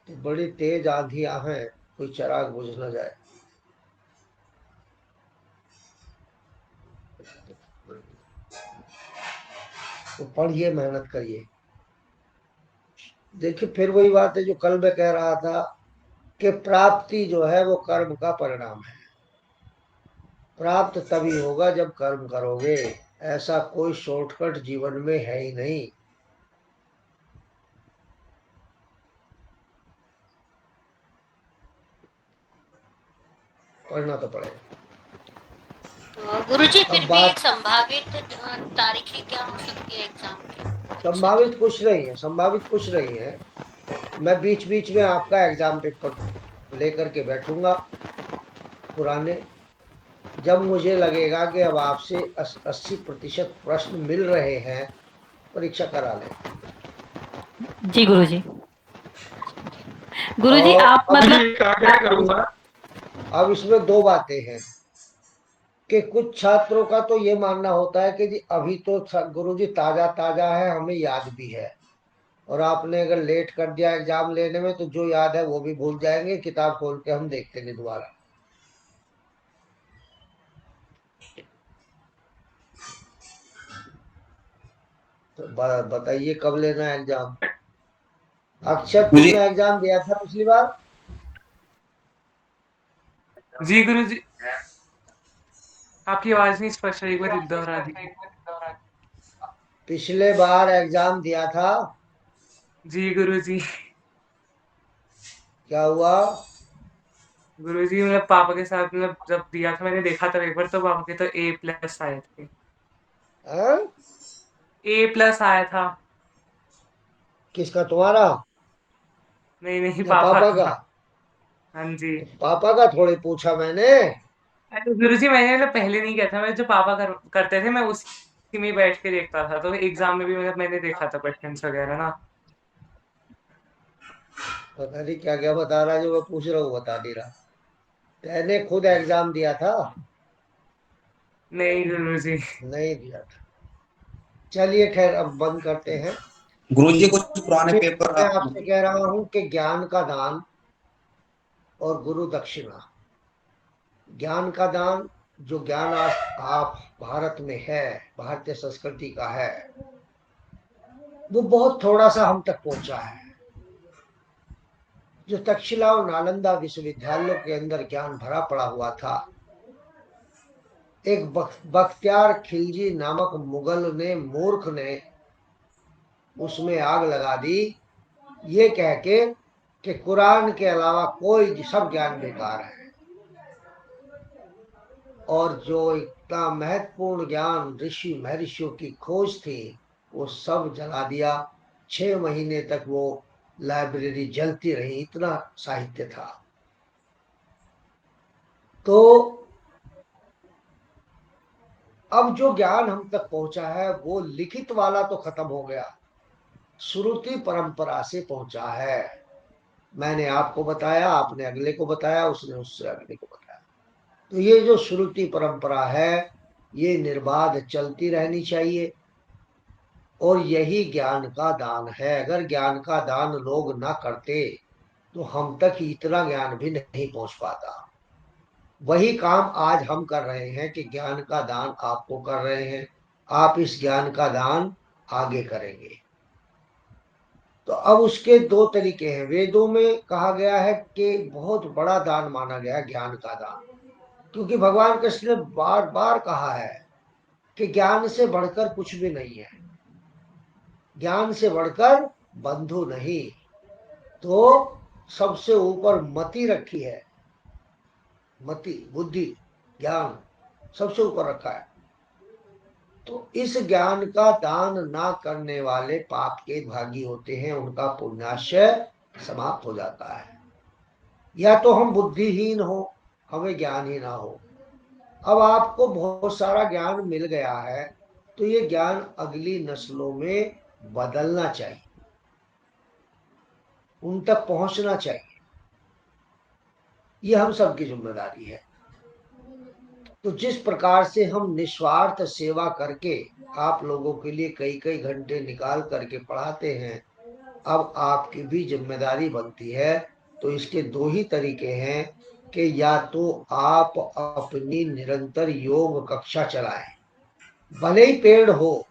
तो बड़ी तेज आंधियां हैं, कोई चिराग बुझ न जाए। तो पढ़िए, मेहनत करिए। देखिए फिर वही बात है जो कल मैं कह रहा था कि प्राप्ति जो है वो कर्म का परिणाम है। प्राप्त तभी होगा जब कर्म करोगे, ऐसा कोई शॉर्टकट जीवन में है ही नहीं। पढ़ना तो पड़ेगा। गुरुजी फिर अब भी बात संभावित तारीखें क्या हो सकती है एग्जाम की? संभावित कुछ नहीं है, संभावित कुछ नहीं है। मैं बीच बीच में आपका एग्जाम पेपर लेकर के बैठूंगा पुराने, जब मुझे लगेगा कि अब आपसे 80% प्रश्न मिल रहे हैं, परीक्षा करा लें। जी गुरुजी। गुरुजी और आप मतलब क्या करूंगा? अब इसमें दो बातें हैं कि कुछ छात्रों का तो ये मानना होता है कि जी अभी तो गुरुजी ताजा ताजा है, हमें याद भी है, और आपने अगर लेट कर दिया एग्जाम लेने में तो जो याद है वो भी भूल जाएंगे, किताब खोल के हम देखते नहीं दोबारा। तो बताइए कब लेना है एग्जाम? अक्षर तुमने एग्जाम दिया था पिछली बार? जी गुरुजी, आपकी आवाज नहीं स्पष्ट है, एक बार दोहरा दीजिए। पिछले बार एग्जाम दिया था? जी गुरुजी। क्या हुआ? गुरुजी मतलब पापा के साथ, मतलब जब दिया था मैंने देखा था पेपर, तो पापा के तो A+ आए थे। A+ आया था। किसका, तुम्हारा? नहीं नहीं, या पापा पापा का। का? हाँ जी। पापा का थोड़ी पूछा मैंने। अरे गुरुजी मैंने मतलब पहले नहीं किया था, मैं जो पापा करते थे मैं उसी में बैठ के देखता था, तो एग्जाम में भी मतलब मैंने देखा था क्वेश्चंस वगैरह ना। पता नहीं क्या क्या बता रहा, जो मैं पूछ रहा हूँ बता नहीं रहा। मैंने खुद एग्जाम दिया था? नहीं गुरुजी। नहीं दिया था। चलिए खैर, अब बंद करते हैं। गुरुजी कुछ पुराने फिर पेपर मैं आपसे कह रहा हूँ कि ज्ञान का दान और गुरु दक्षिणा, ज्ञान का दान, जो ज्ञान आज आप भारत में है, भारतीय संस्कृति का है, वो बहुत थोड़ा सा हम तक पहुंचा है। जो तक्षशिला और नालंदा विश्वविद्यालयों के अंदर ज्ञान भरा पड़ा हुआ था, एक बख्तियार खिलजी नामक मुगल ने, मूर्ख ने उसमें आग लगा दी, ये कह के कि कुरान के अलावा कोई सब ज्ञान बेकार है। और जो इतना महत्वपूर्ण ज्ञान ऋषि महर्षियों की खोज थी वो सब जला दिया। 6 महीने तक वो लाइब्रेरी जलती रही, इतना साहित्य था। तो अब जो ज्ञान हम तक पहुंचा है वो लिखित वाला तो खत्म हो गया, श्रुति परंपरा से पहुंचा है। मैंने आपको बताया, आपने अगले को बताया, उसने उससे अगले को बताया। तो ये जो श्रुति परंपरा है ये निर्बाध चलती रहनी चाहिए और यही ज्ञान का दान है। अगर ज्ञान का दान लोग ना करते तो हम तक इतना ज्ञान भी नहीं पहुंच पाता। वही काम आज हम कर रहे हैं कि ज्ञान का दान आपको कर रहे हैं, आप इस ज्ञान का दान आगे करेंगे। तो अब उसके 2 तरीके हैं। वेदों में कहा गया है कि बहुत बड़ा दान माना गया है ज्ञान का दान, क्योंकि भगवान कृष्ण ने बार बार कहा है कि ज्ञान से बढ़कर कुछ भी नहीं है, ज्ञान से बढ़कर बंधु नहीं। तो सबसे ऊपर मति रखी है, मति, बुद्धि, ज्ञान सबसे ऊपर रखा है। तो इस ज्ञान का दान ना करने वाले पाप के भागी होते हैं, उनका पुण्याशय समाप्त हो जाता है। या तो हम बुद्धिहीन हो, हमें ज्ञान ही ना हो। अब आपको बहुत सारा ज्ञान मिल गया है तो ये ज्ञान अगली नस्लों में बदलना चाहिए, उन तक पहुंचना चाहिए। ये हम सबकी जिम्मेदारी है। तो जिस प्रकार से हम निस्वार्थ सेवा करके आप लोगों के लिए कई कई घंटे निकाल करके पढ़ाते हैं, अब आपकी भी जिम्मेदारी बनती है। तो इसके 2 ही तरीके हैं कि या तो आप अपनी निरंतर योग कक्षा चलाएं, भले ही पेड़ हो,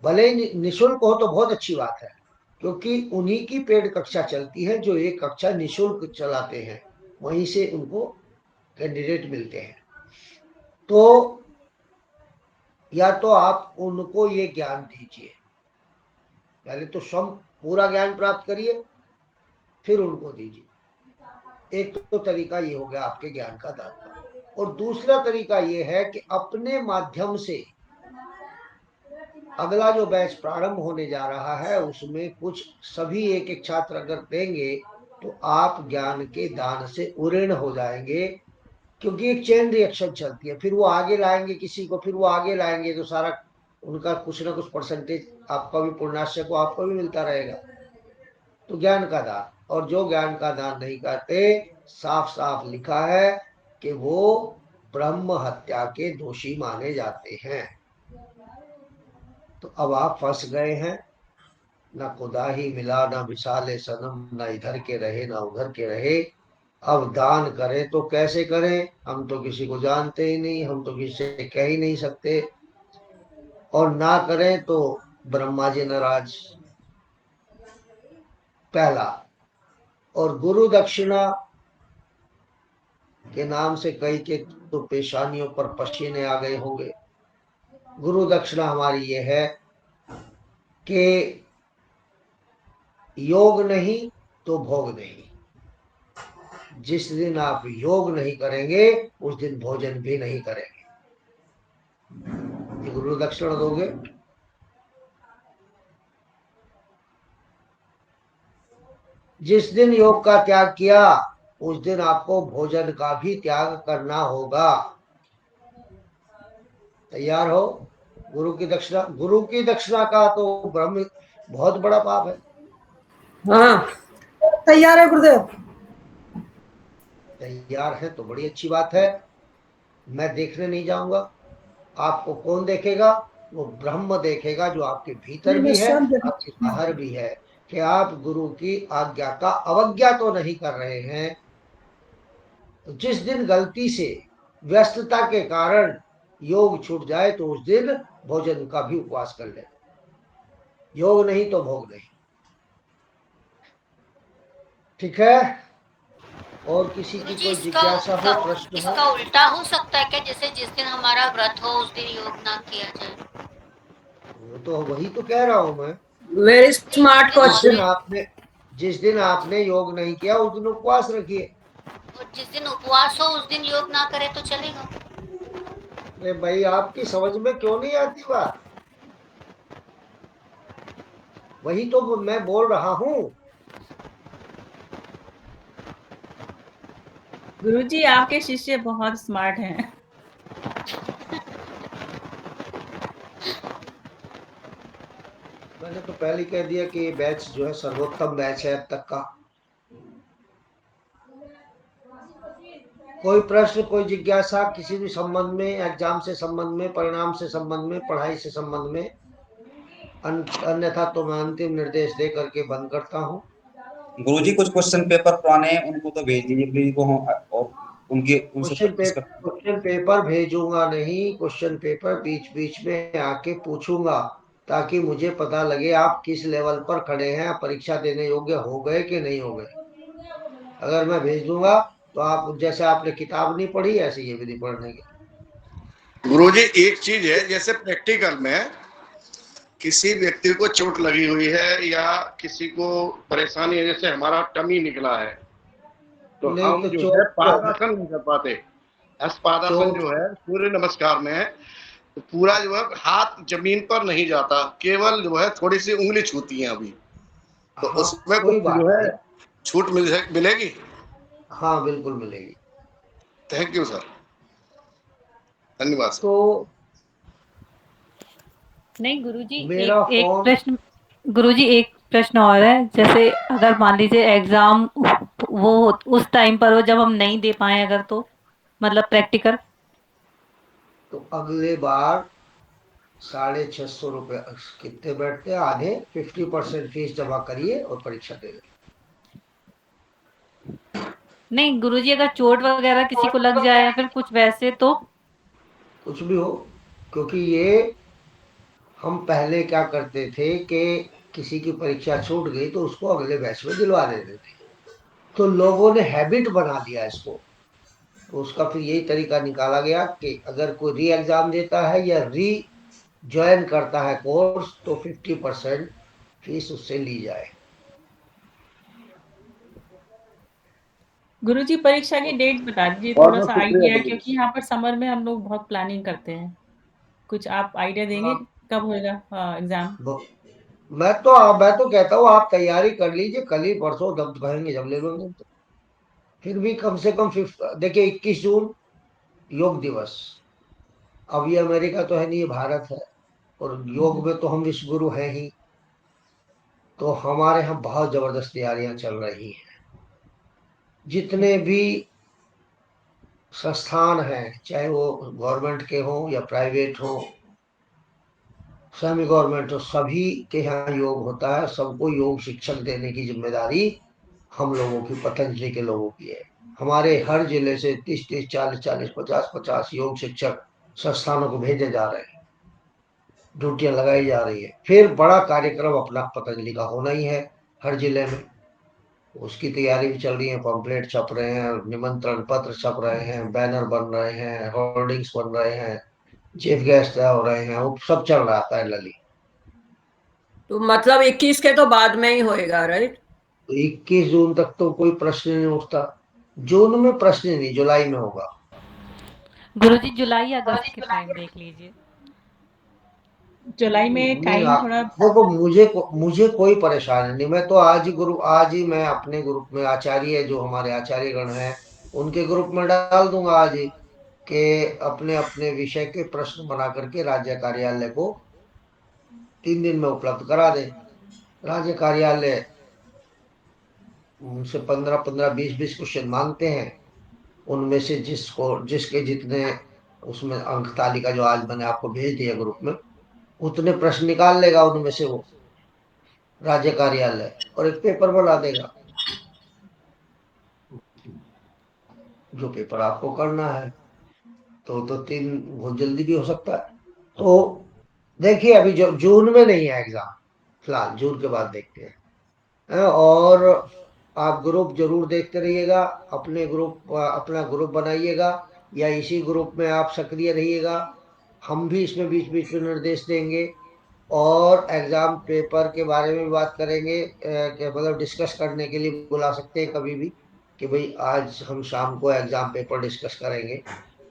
भले ही निःशुल्क हो तो बहुत अच्छी बात है, क्योंकि उन्हीं की पेड़ कक्षा चलती है जो एक कक्षा निःशुल्क चलाते हैं, वहीं से उनको कैंडिडेट मिलते हैं। तो या तो आप उनको ये ज्ञान दीजिए, पहले तो स्वयं पूरा ज्ञान प्राप्त करिए फिर उनको दीजिए। एक तो तरीका ये हो गया आपके ज्ञान का दान का। और दूसरा तरीका ये है कि अपने माध्यम से अगला जो बैच प्रारंभ होने जा रहा है उसमें कुछ सभी एक एक छात्र अगर देंगे तो आप ज्ञान के दान से उऋण हो जाएंगे, क्योंकि एक चेन रिएक्शन चलती है। फिर वो आगे लाएंगे किसी को, फिर वो आगे लाएंगे, तो सारा उनका कुछ ना कुछ परसेंटेज आपका भी, पुण्याशय को आपको भी मिलता रहेगा। तो ज्ञान का दान, और जो ज्ञान का दान नहीं करते, साफ साफ लिखा है कि वो ब्रह्म हत्या के दोषी माने जाते हैं। तो अब आप फंस गए हैं, ना खुदा ही मिला ना विशाले सनम, ना इधर के रहे ना उधर के रहे। अब दान करें तो कैसे करें, हम तो किसी को जानते ही नहीं, हम तो किसी से कह ही नहीं सकते, और ना करें तो ब्रह्मा जी नाराज, पहला। और गुरु दक्षिणा के नाम से कई के तो पेशानियों पर पसीने आ गए होंगे। गुरु दक्षिणा हमारी ये है कि योग नहीं तो भोग नहीं। जिस दिन आप योग नहीं करेंगे उस दिन भोजन भी नहीं करेंगे। ये गुरु दक्षिणा दोगे। जिस दिन योग का त्याग किया उस दिन आपको भोजन का भी त्याग करना होगा। तैयार हो? गुरु की दक्षिणा, गुरु की दक्षिणा का तो ब्रह्म बहुत बड़ा पाप है। हाँ तैयार है गुरुदेव। तैयार है तो बड़ी अच्छी बात है। मैं देखने नहीं जाऊंगा, आपको कौन देखेगा? वो ब्रह्म देखेगा जो आपके भीतर भी है, आपके बाहर भी है, कि आप गुरु की आज्ञा का अवज्ञा तो नहीं कर रहे हैं। तो जिस दिन गलती से व्यस्तता के कारण योग छूट जाए तो उस दिन भोजन का भी उपवास कर ले। योग नहीं तो भोग नहीं। ठीक है, और किसी की गुरुजी कोई इसका जिज्ञासा हो, प्रश्न हो? इसका उल्टा हो सकता है क्या? जैसे जिस दिन हमारा व्रत हो उस दिन योग ना किया जाए। वो तो वही तो कह रहा हूं मैं। वेरी स्मार्ट जिस दिन क्वेश्चन। आपने योग नहीं किया उस दिन उपवास रखिए। और जिस दिन उपवास हो उस दिन योग ना करे तो चलेगा? अरे भाई, आपकी समझ में क्यों नहीं आती बात? वही तो मैं बोल रहा हूँ। गुरुजी आपके शिष्य बहुत स्मार्ट हैं। मैंने तो पहले ही कह दिया कि ये बैच जो है सर्वोत्तम बैच है अब तक का। कोई प्रश्न, कोई जिज्ञासा किसी भी संबंध में, एग्जाम से संबंध में, परिणाम से संबंध में, पढ़ाई से संबंध में? अन्यथा तो मैं अंतिम निर्देश दे करके बंद करता हूँ। गुरुजी कुछ क्वेश्चन पेपर पुराने हैं उनको तो भेज दीजिए प्लीज, वो हम और उनसे प्रैक्टिस कर। क्वेश्चन पेपर भेजूंगा नहीं, क्वेश्चन पेपर बीच बीच में आके पूछूंगा ताकि मुझे पता लगे आप किस लेवल पर खड़े हैं, परीक्षा देने योग्य हो गए कि नहीं हो गए। अगर मैं भेज दूंगा तो आप, जैसे आपने किताब नहीं पढ़ी ऐसे ये भी नहीं पढ़ने की। गुरुजी एक चीज है, जैसे प्रैक्टिकल में किसी व्यक्ति को चोट लगी हुई है या किसी को परेशानी है, जैसे हमारा टमी निकला है, तो नहीं हम तो जो है चोट पादासन नहीं कर पाते। हस्तपादासन चोट जो है सूर्य नमस्कार में है, तो पूरा जो है हाथ जमीन पर नहीं जाता, केवल जो है थोड़ी सी उंगली छूती है अभी, तो हाँ, उसमें कोई कुछ बात जो है नहीं। छूट मिलेगी? हाँ, बिल्कुल मिलेगी। थैंक यू सर, धन्यवाद सर। तो नहीं गुरुजी, मेरा एक एक फोन, प्रश्न, गुरुजी एक प्रश्न और है। जैसे अगर मान लीजिए एग्जाम वो उस टाइम पर हो जब हम नहीं दे पाए, अगर तो मतलब प्रैक्टिकल। तो अगले बार 650 रुपये कितने बैठते हैं? आधे 50% फीस जमा करिए और परीक्षा दे दें। नहीं गुरुजी, अगर चोट वगैरह किसी को लग जाए या फिर कुछ वैसे तो? कुछ भी हो, क्योंकि ये हम पहले क्या करते थे कि किसी की परीक्षा छूट गई तो उसको अगले बैच में दिलवा देते थे, तो लोगों ने हैबिट बना लिया इसको। तो उसका फिर यही तरीका निकाला गया कि अगर कोई री एग्जाम देता है या री ज्वाइन करता है कोर्स तो 50% फीस उससे ली जाए। गुरुजी परीक्षा की डेट बता दीजिए, बहुत थोड़ा बहुत सा शुक्रिया आइडिया, गुरुजी। क्योंकि यहाँ पर समर में हम लोग बहुत प्लानिंग करते हैं। कुछ आप आइडिया देंगे हाँ, कब होएगा एग्जाम? मैं तो कहता हूँ आप तैयारी कर लीजिए, कल ही परसों जब कहेंगे जब ले लेंगे। तो फिर भी कम से कम देखिए 21 जून योग दिवस। अब ये अमेरिका तो है नहीं, ये भारत है, और योग में तो हम विश्व गुरु हैं ही। तो हमारे यहाँ बहुत जबरदस्त तैयारियां चल रही हैं। जितने भी संस्थान हैं, चाहे वो गवर्नमेंट के हों या प्राइवेट हो, सेमी गवर्नमेंट हो, सभी के यहाँ योग होता है। सबको योग शिक्षक देने की जिम्मेदारी हम लोगों की, पतंजलि के लोगों की है। हमारे हर जिले से 30-30, 40-40, 50-50 योग शिक्षक संस्थानों को भेजे जा रहे हैं, ड्यूटियां लगाई जा रही है। फिर बड़ा कार्यक्रम अपना पतंजलि का होना ही है हर जिले में, उसकी तैयारी भी चल रही है। पंपलेट छप रहे हैं, निमंत्रण पत्र छप रहे हैं, बैनर बन रहे हैं, होर्डिंग्स बन रहे हैं, चीफ गेस्ट हो रहे हैं, वो सब चल रहा है लली। तो मतलब 21 के तो बाद में ही होएगा, राइट? तो 21 जून तक तो कोई प्रश्न नहीं उठता। जून में प्रश्न नहीं, जुलाई में होगा। गुरुजी जुलाई अगस्त के टाइम देख लीजिए। जुलाई में नहीं, टाइम थोड़ा। देखो मुझे कोई परेशानी नहीं। मैं तो आज ही मैं अपने ग्रुप में, आचार्य जो हमारे आचार्य गण हैं उनके ग्रुप में डाल दूंगा आज ही कि अपने अपने विषय के प्रश्न बना करके राज्य कार्यालय को 3 दिन में उपलब्ध करा दें। राज्य कार्यालय उनसे 15-15, 20-20 क्वेश्चन मांगते हैं। उनमें से जिसके जितने उसमें अंक तालिका जो आज मैंने आपको भेज दिया ग्रुप में, उतने प्रश्न निकाल लेगा उनमें से वो राज्य कार्यालय, और एक पेपर बना देगा जो पेपर आपको करना है। तो 3 बहुत जल्दी भी हो सकता है। तो देखिए, अभी जो जून में नहीं है एग्जाम, फिलहाल जून के बाद देखते हैं। और आप ग्रुप जरूर देखते रहिएगा, अपना ग्रुप बनाइएगा, या इसी ग्रुप में आप सक्रिय रहिएगा। हम भी इसमें बीच बीच में निर्देश देंगे और एग्जाम पेपर के बारे में बात करेंगे, मतलब डिस्कस करने के लिए बुला सकते हैं कभी भी, कि भाई आज हम शाम को एग्जाम पेपर डिस्कस करेंगे,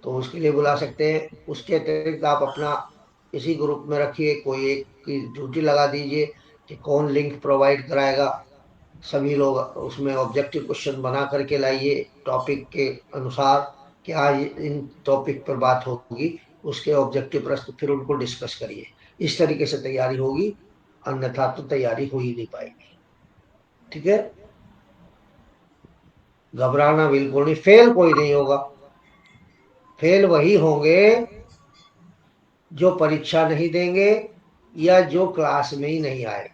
तो उसके लिए बुला सकते हैं। उसके अतिरिक्त आप अपना इसी ग्रुप में रखिए, कोई एक की ड्यूटी लगा दीजिए कि कौन लिंक प्रोवाइड कराएगा। सभी लोग उसमें ऑब्जेक्टिव क्वेश्चन बना करके लाइए टॉपिक के अनुसार, कि आज इन टॉपिक पर बात होगी, उसके ऑब्जेक्टिव प्रश्न फिर उनको डिस्कस करिए। इस तरीके से तैयारी होगी, अन्यथा तो तैयारी हो ही नहीं पाएगी। ठीक है, घबराना बिल्कुल नहीं, फेल कोई नहीं होगा। फेल वही होंगे जो परीक्षा नहीं देंगे या जो क्लास में ही नहीं आए,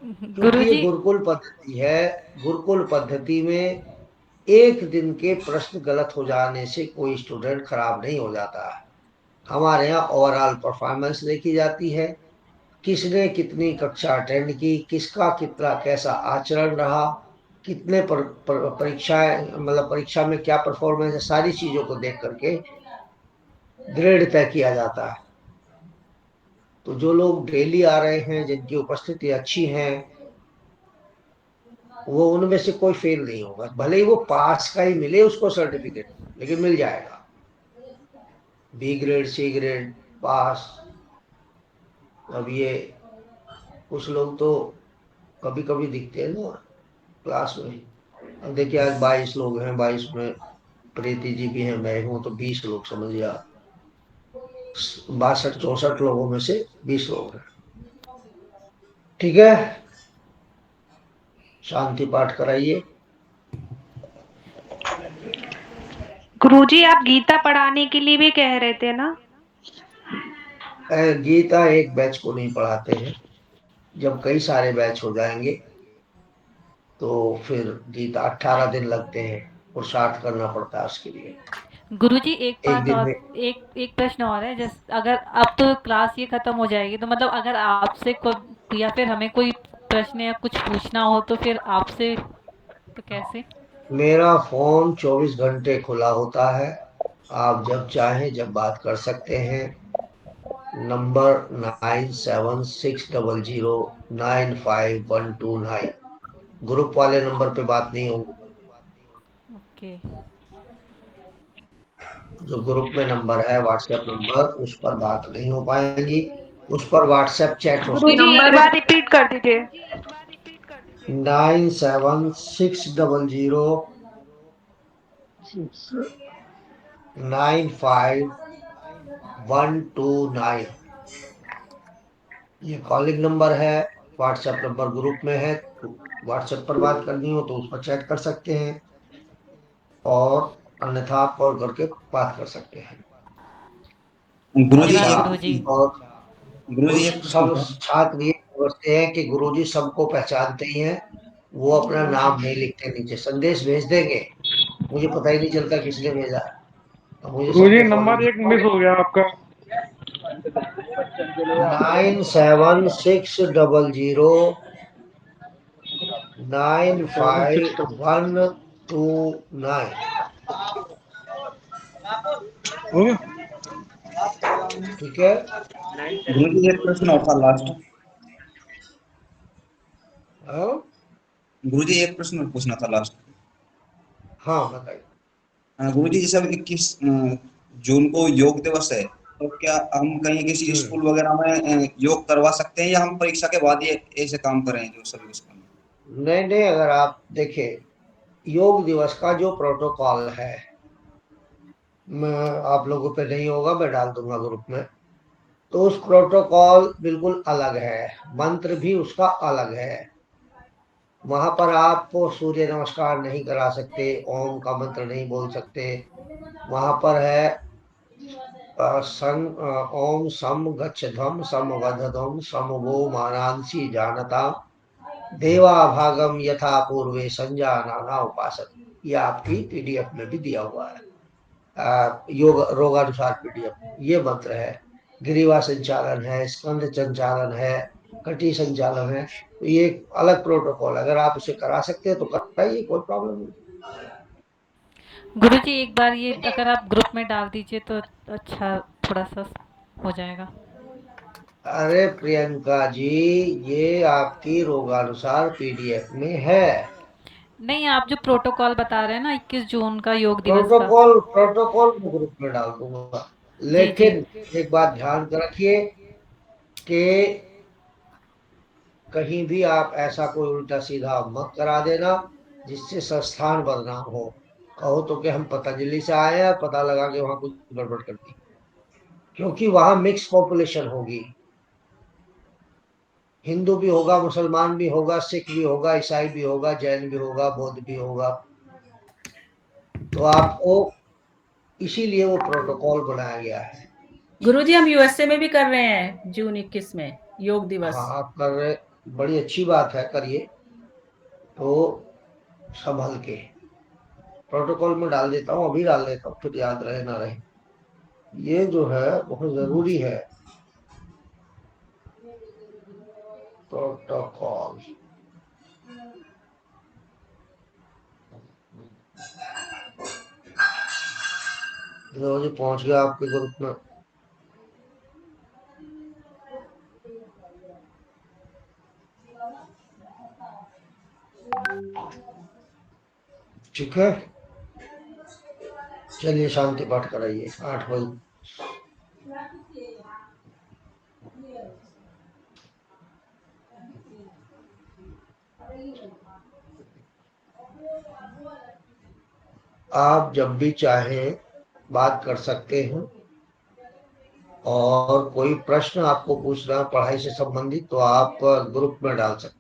क्योंकि ये गुरुजी गुरुकुल पद्धति है। गुरुकुल पद्धति में एक दिन के प्रश्न गलत हो जाने से कोई स्टूडेंट खराब नहीं हो जाता है। हमारे यहाँ ओवरऑल परफॉर्मेंस देखी जाती है, किसने कितनी कक्षा अटेंड की, किसका कितना कैसा आचरण रहा, कितने परीक्षाएं, मतलब परीक्षा में क्या परफॉर्मेंस है, सारी चीजों को देख करके ग्रेड तय किया जाता है। तो जो लोग डेली आ रहे हैं, जिनकी उपस्थिति अच्छी है, वो उनमें से कोई फेल नहीं होगा, भले ही वो पास का ही मिले उसको सर्टिफिकेट, लेकिन मिल जाएगा। बी ग्रेड, सी ग्रेड, पास। अब ये कुछ लोग तो कभी कभी दिखते हैं ना क्लास में। अब देखिए आज 22 लोग हैं, 22 में प्रीति जी भी हैं, मैं हूं, तो 20 लोग समझ गया। 62-64 लोगों में से 20 लोग हैं। ठीक है, शांति पाठ कराइए। गुरुजी आप गीता पढ़ाने के लिए भी कह रहे थे ना? गीता एक बैच को नहीं पढ़ाते हैं, जब कई सारे बैच हो जाएंगे तो फिर गीता 18 दिन लगते हैं, पुरुषार्थ करना पड़ता है उसके लिए। गुरुजी एक एक बात दिन और, में एक प्रश्न और है। जैसे अगर अब तो क्लास ये खत्म हो जाएगी, तो मतलब अगर आपसे या फिर हमें कोई प्रश्न या कुछ पूछना हो तो फिर आपसे तो कैसे? मेरा फोन 24 घंटे खुला होता है, आप जब चाहें जब बात कर सकते हैं। नंबर 9760095129। ग्रुप वाले नंबर पे बात नहीं होगी, ओके। जो ग्रुप में नंबर है व्हाट्सएप नंबर, उस पर बात नहीं हो पाएगी। उस पर व्हाट्सएप चैट हो गुरुजी सकती एक बार रिपीट कर दीजिए। है। 9760095129। ये कॉलिंग नंबर है, व्हाट्सएप नंबर ग्रुप में है। व्हाट्सएप पर बात करनी हो तो उस पर चैट कर सकते हैं, और अन्यथा आप कॉल करके बात कर सकते हैं। गुरुजी धन्यवाद अच्छा, गुरुजी। और गुरुजी कुछ एक प्रश्न सब था। छात्र ये समझते हैं कि गुरुजी सबको पहचानते ही हैं, वो अपना नाम नहीं लिखते, नीचे संदेश भेज देंगे, मुझे पता ही नहीं चलता किसने भेजा है। अब मुझे गुरुजी सबके फोन नंबर एक मिस हो गया आपका। 976095129। 97609129। ठीक है, गुरुजी एक प्रश्न और था लास्ट। हाँ गुरुजी एक प्रश्न और पूछना था लास्ट। हाँ बताइए। गुरुजी जैसे अब 21 जून को योग दिवस है, तो क्या हम कहीं किसी स्कूल वगैरह में योग करवा सकते हैं, या हम परीक्षा के बाद ये ऐसे काम करें जो सभी स्कूल में? नहीं नहीं, अगर आप देखें योग दिवस का जो प्रोटोकॉल है, मैं आप लोगों पे नहीं होगा, मैं डाल दूंगा ग्रुप में, तो उस प्रोटोकॉल बिल्कुल अलग है, मंत्र भी उसका अलग है। वहां पर आप सूर्य नमस्कार नहीं करा सकते, ओम का मंत्र नहीं बोल सकते। वहां पर है ओम सम गच्छध्वम सम वदध्वम सम वो मानांसी जानता देवा भागम यथा पूर्वे संजाना उपासक। ये आपकी पीडीएफ में भी दिया हुआ है, योग रोगानुसार पीडीएफ। ये मंत्र है, गिरिवा संचालन है, स्कंद संचालन है, कटी संचालन है, तो ये एक अलग प्रोटोकॉल, अगर आप उसे करा सकते हैं तो कराइए, कोई प्रॉब्लम नहीं। गुरुजी एक बार ये अगर आप ग्रुप में डाल दीजिए तो अच्छा थोड़ा सा हो जाएगा। अरे प्रियंका जी, ये आपकी रोगानुसार पीडीएफ में है। नहीं, आप जो प्रोटोकॉल बता रहे हैं ना 21 जून का योग दिवस का। प्रोटोकॉल मैं ग्रुप में डाल दूंगा, लेकिन एक बात ध्यान रखिए कि कहीं भी आप ऐसा कोई उल्टा सीधा मत करा देना जिससे संस्थान बदनाम हो। कहो तो कि हम पतंजलि से आए हैं, पता लगा कि वहां कुछ गड़बड़ कर दी, क्योंकि वहां मिक्स पॉपुलेशन होगी, हिंदू भी होगा, मुसलमान भी होगा, सिख भी होगा, ईसाई भी होगा, जैन भी होगा, बौद्ध भी होगा। तो आपको इसीलिए वो प्रोटोकॉल बनाया गया है। गुरुजी हम यूएसए में भी कर रहे हैं जून 21 में योग दिवस। हाँ आप कर रहे, बड़ी अच्छी बात है, करिए, तो संभल के प्रोटोकॉल में डाल देता हूँ, अभी डाल देता हूँ, फिर याद रहे ना रहे, ये जो है बहुत जरूरी है प्रोटोकॉल। लो जी, पहुंच गया आपके ग्रुप में। ठीक है, चलिए शांति पाठ कराइए 8 बजे। आप जब भी चाहें बात कर सकते हैं, और कोई प्रश्न आपको पूछना है पढ़ाई से संबंधित तो आप ग्रुप में डाल सकते,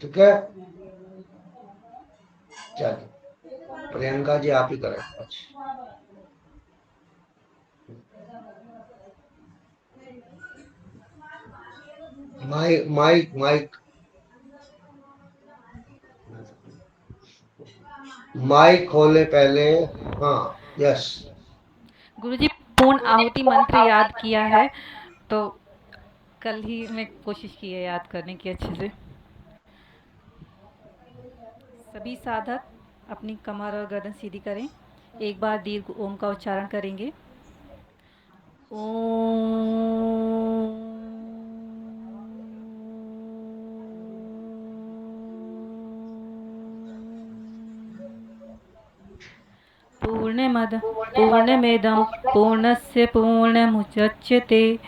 ठीक है। चलिए प्रियंका जी आप ही करें आज। माइक माइक माइक माइक खोले पहले। हाँ, यस। गुरुजी पूर्ण आहुति मंत्र याद किया है, तो कल ही मैं कोशिश की है याद करने की अच्छे से। सभी साधक अपनी कमर और गर्दन सीधी करें, एक बार दीर्घ ओम का उच्चारण करेंगे। पूर्णमद पूर्णमेदं पूर्णस्य पूर्णमुदच्यते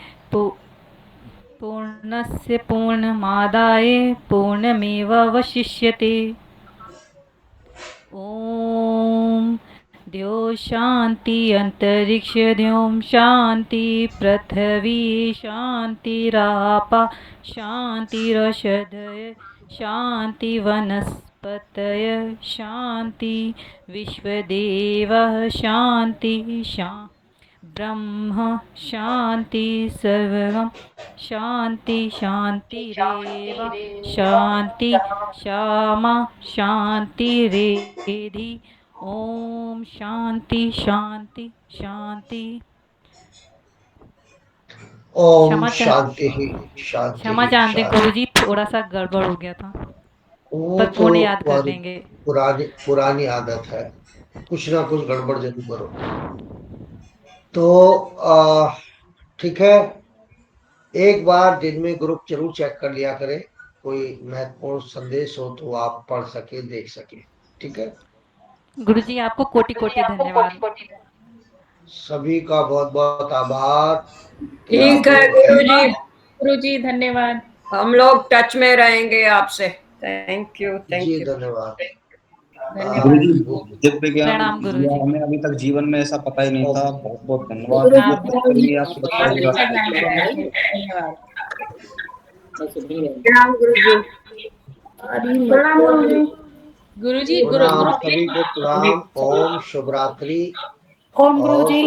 पूर्णस्य पूर्णमादाय पूर्णमेवावशिष्यते। ओम द्यो शांति अंतरिक्ष द्यों शांति पृथ्वी शांतिरापा शांतिरषधय शांति वनस्पतय शांति विश्वदेवः शांति ब्रह्म शांति सर्वं शांति शांतिरेव शांति श्यामा शांतिरेधि। ओम शांति शांति शांति। ओम शांति ही शांति। क्षमा चाहते गुरुजी, थोड़ा सा गड़बड़ हो गया था, पर पूर्ण याद कर लेंगे। पुरानी आदत है, कुछ ना कुछ गड़बड़ जरूर करो। तो ठीक है, एक बार दिन में ग्रुप जरूर चेक कर लिया करें, कोई महत्वपूर्ण संदेश हो तो आप पढ़ सके, देख सके, ठीक है। गुरुजी आपको कोटि कोटि धन्यवाद। सभी का बहुत बहुत आभार। ठीक है गुरुजी, गुरुजी धन्यवाद। हम लोग टच में रहेंगे आपसे। थैंक यू जी धन्यवाद। दिव्य ज्ञान हमें अभी तक जीवन में ऐसा पता ही नहीं था। बहुत बहुत धन्यवाद। प्रणाम गुरुजी। प्रणाम गुरुजी। गुरुजी सभी को प्रणाम। ओम शुभ रात्रि। ओम गुरुजी।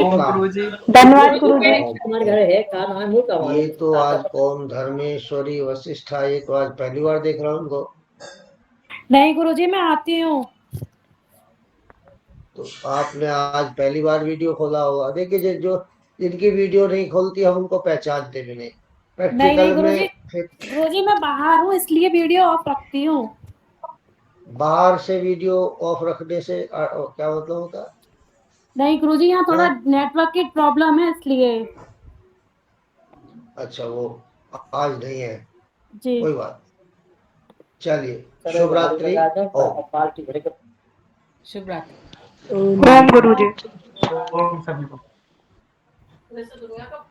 धन्यवाद गुरुजी। हमारे घर है काम है मुंह का। ये तो आज ओम धर्मेश्वरी वशिष्ठा, ये तो आज पहली बार देख रहा हूँ उनको। नहीं गुरुजी मैं आती हूँ। तो आपने आज पहली बार वीडियो खोला होगा। देखिए जो जिनकी वीडियो नहीं खोलती हम उनको पहचानते भी नहीं। प्रैक्टिकल में फिर गुरुजी मैं बाहर हूँ इसलिए वीडियो ऑफ रखती हूँ। बाहर से वीडियो ऑफ रखने से क्या मतलब होता है? नहीं गुरुजी यहाँ थोड़ा नेटवर्क की प्रॉब्लम है इसलिए। अच्छा, वो आज नहीं है, जी कोई बात। चलिए, शुभ रात्रि। शुभ रात्रि। ओम गुरुजी। ओम सभी को। वैसे दुनिया का